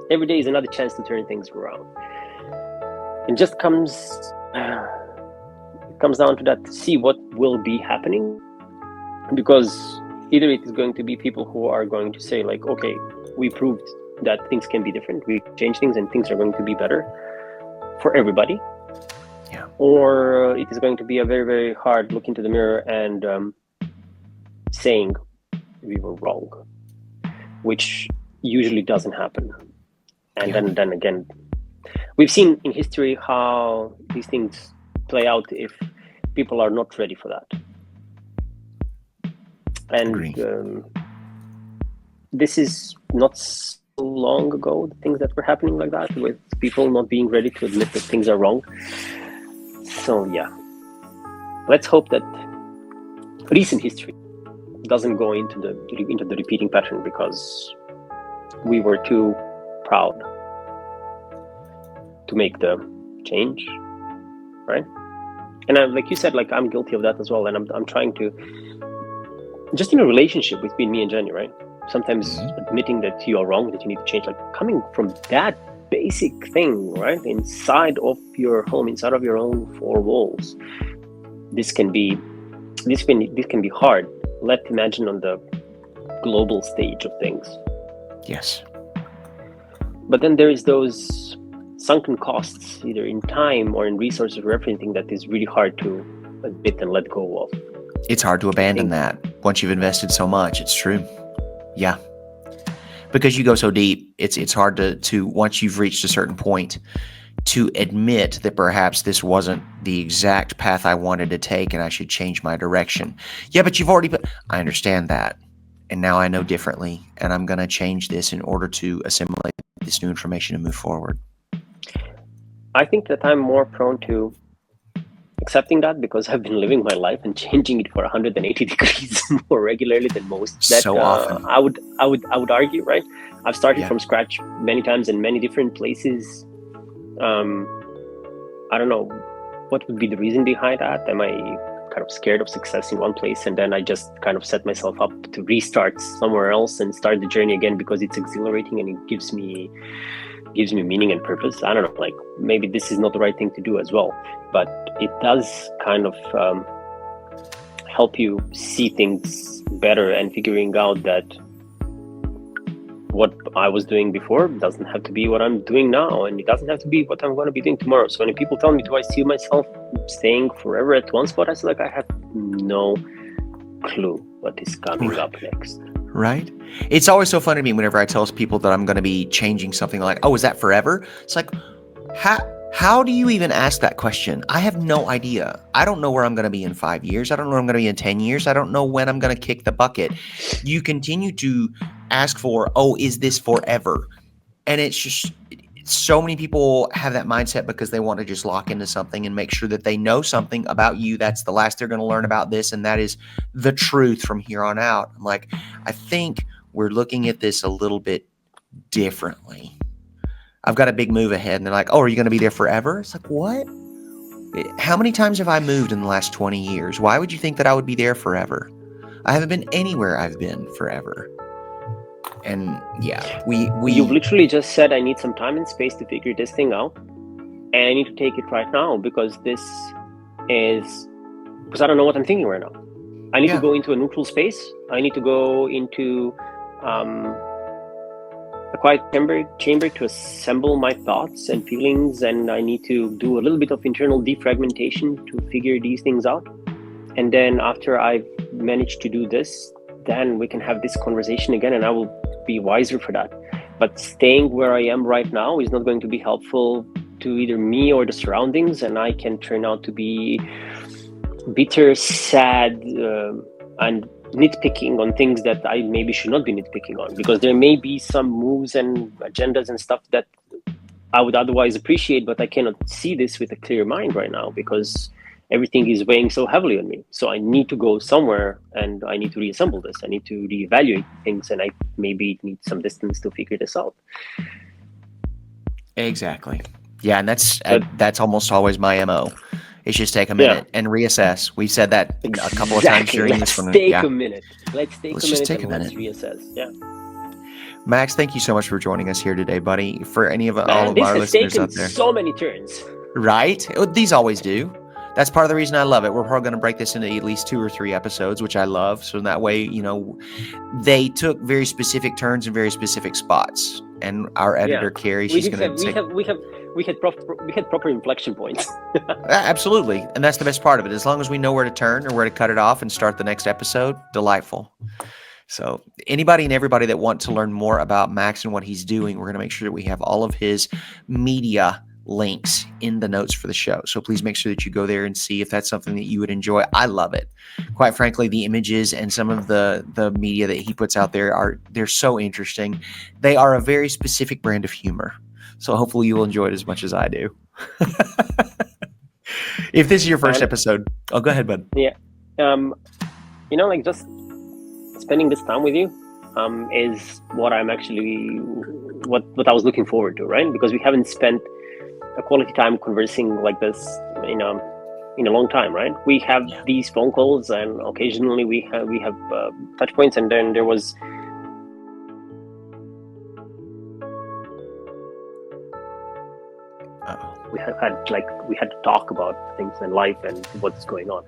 every day is another chance to turn things around. It just comes down to that, to see what will be happening, because either it is going to be people who are going to say like, okay, we proved that things can be different, we change things and things are going to be better for everybody. Yeah. Or it is going to be a very, very hard look into the mirror and saying we were wrong, which usually doesn't happen. And then again, we've seen in history how these things play out if people are not ready for that. And this is not so long ago, the things that were happening like that, with people not being ready to admit that things are wrong. So yeah, let's hope that recent history doesn't go into the repeating pattern, because we were too proud to make the change, right? And like you said, like I'm guilty of that as well, and I'm trying to, just in a relationship between me and Jenny, right? Sometimes admitting that you are wrong, that you need to change, like coming from that basic thing, right? Inside of your home, inside of your own four walls. This can be hard. Let's imagine on the global stage of things. Yes. But then there is those sunken costs, either in time or in resources or everything, that is really hard to admit and let go of. It's hard to abandon that once you've invested so much. It's true. Yeah. Because you go so deep, it's hard to once you've reached a certain point, to admit that perhaps this wasn't the exact path I wanted to take and I should change my direction. Yeah, but you've already I understand that. And now I know differently, and I'm going to change this in order to assimilate this new information and move forward. I think that I'm more prone to accepting that, because I've been living my life and changing it for 180 degrees more regularly than most. So often. I would argue, right? I've started from scratch many times in many different places. I don't know what would be the reason behind that. Am I kind of scared of success in one place, and then I just kind of set myself up to restart somewhere else and start the journey again because it's exhilarating and it gives me meaning and purpose? I don't know, like maybe this is not the right thing to do as well, but it does kind of help you see things better and figuring out that what I was doing before doesn't have to be what I'm doing now, and it doesn't have to be what I'm going to be doing tomorrow. So when people tell me, do I see myself staying forever at one spot, I say, like, I have no clue what is coming up next. Right? It's always so funny to me whenever I tell people that I'm going to be changing something, like, oh, is that forever? It's like, how do you even ask that question? I have no idea. I don't know where I'm going to be in 5 years. I don't know where I'm going to be in 10 years. I don't know when I'm going to kick the bucket. You continue to ask for, oh, is this forever? And it's just, so many people have that mindset because they want to just lock into something and make sure that they know something about you. That's the last they're going to learn about this, and that is the truth from here on out. I'm like, I think we're looking at this a little bit differently. I've got a big move ahead, and they're like, oh, are you going to be there forever? It's like, what? How many times have I moved in the last 20 years? Why would you think that I would be there forever? I haven't been anywhere I've been forever. And yeah, You've literally just said I need some time and space to figure this thing out, and I need to take it right now because I don't know what I'm thinking right now. I need to go into a neutral space. I need to go into a quiet chamber to assemble my thoughts and feelings, and I need to do a little bit of internal defragmentation to figure these things out. And then after I've managed to do this, then we can have this conversation again, and I will be wiser for that. But staying where I am right now is not going to be helpful to either me or the surroundings, and I can turn out to be bitter, sad, and nitpicking on things that I maybe should not be nitpicking on, because there may be some moves and agendas and stuff that I would otherwise appreciate, but I cannot see this with a clear mind right now because everything is weighing so heavily on me. So I need to go somewhere and I need to reassemble this. I need to reevaluate things, and I maybe need some distance to figure this out. Exactly. Yeah, and that's almost always my MO. It's just take a minute and reassess. We've said that a couple of times during this one. Let's take a minute. Let's just take a minute. Let's reassess. Yeah. Max, thank you so much for joining us here today, buddy. For any of all of our listeners out there, so many turns. Right? These always do. That's part of the reason I love it. We're probably going to break this into at least 2 or 3 episodes, which I love. So in that way, they took very specific turns in very specific spots. And our editor, Carrie, she's going to take... We had proper inflection points. Absolutely. And that's the best part of it. As long as we know where to turn or where to cut it off and start the next episode, delightful. So anybody and everybody that want to learn more about Max and what he's doing, we're going to make sure that we have all of his media links in the notes for the show. So please make sure that you go there and see if that's something that you would enjoy. I love it. Quite frankly, the images and some of the media that he puts out there they're so interesting. They are a very specific brand of humor. So hopefully you'll enjoy it as much as I do. If this is your first episode, go ahead, bud. Yeah. Just spending this time with you is what I'm actually, what I was looking forward to, right? Because we haven't spent a quality time conversing like this in a long time, right? We have these phone calls, and occasionally we have touch points, and then there was we had to talk about things in life and what's going on.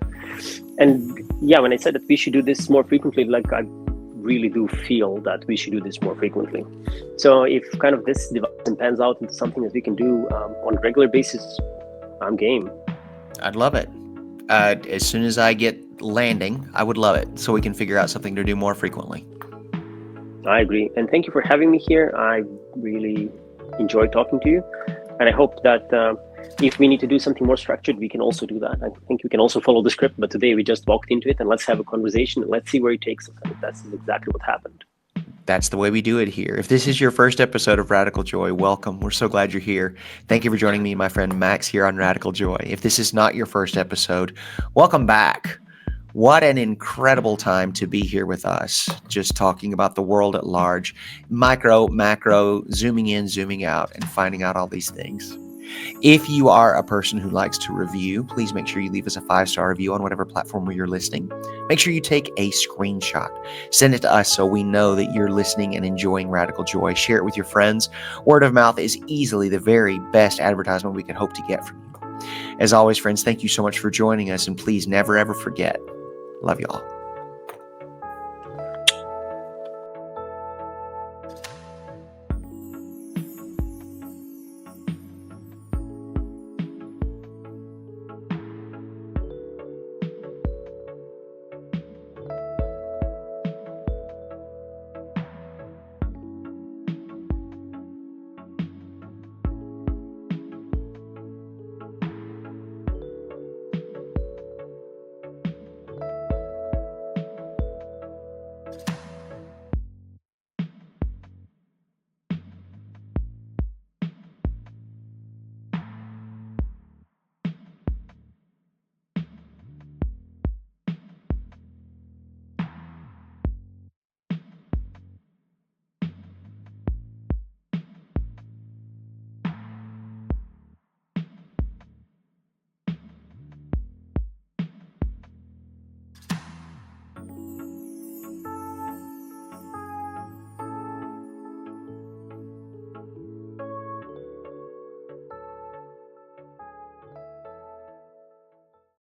And when I said that we should do this more frequently, I really do feel that we should do this more frequently. So if kind of this device pans out into something that we can do on a regular basis, I'm game. I'd love it. As soon as I get landing, I would love it, so we can figure out something to do more frequently. I agree. And thank you for having me here. I really enjoyed talking to you. And I hope that if we need to do something more structured, we can also do that. I think we can also follow the script, but today we just walked into it, and let's have a conversation and let's see where it takes us. And that's exactly what happened. That's the way we do it here. If this is your first episode of Radical Joy, welcome. We're so glad you're here. Thank you for joining me, my friend Max, here on Radical Joy. If this is not your first episode, welcome back. What an incredible time to be here with us, just talking about the world at large, micro, macro, zooming in, zooming out, and finding out all these things. If you are a person who likes to review, please make sure you leave us a 5-star review on whatever platform where you're listening. Make sure you take a screenshot. Send it to us so we know that you're listening and enjoying Radical Joy. Share it with your friends. Word of mouth is easily the very best advertisement we could hope to get from you. As always, friends, thank you so much for joining us, and please never, ever forget, love you all.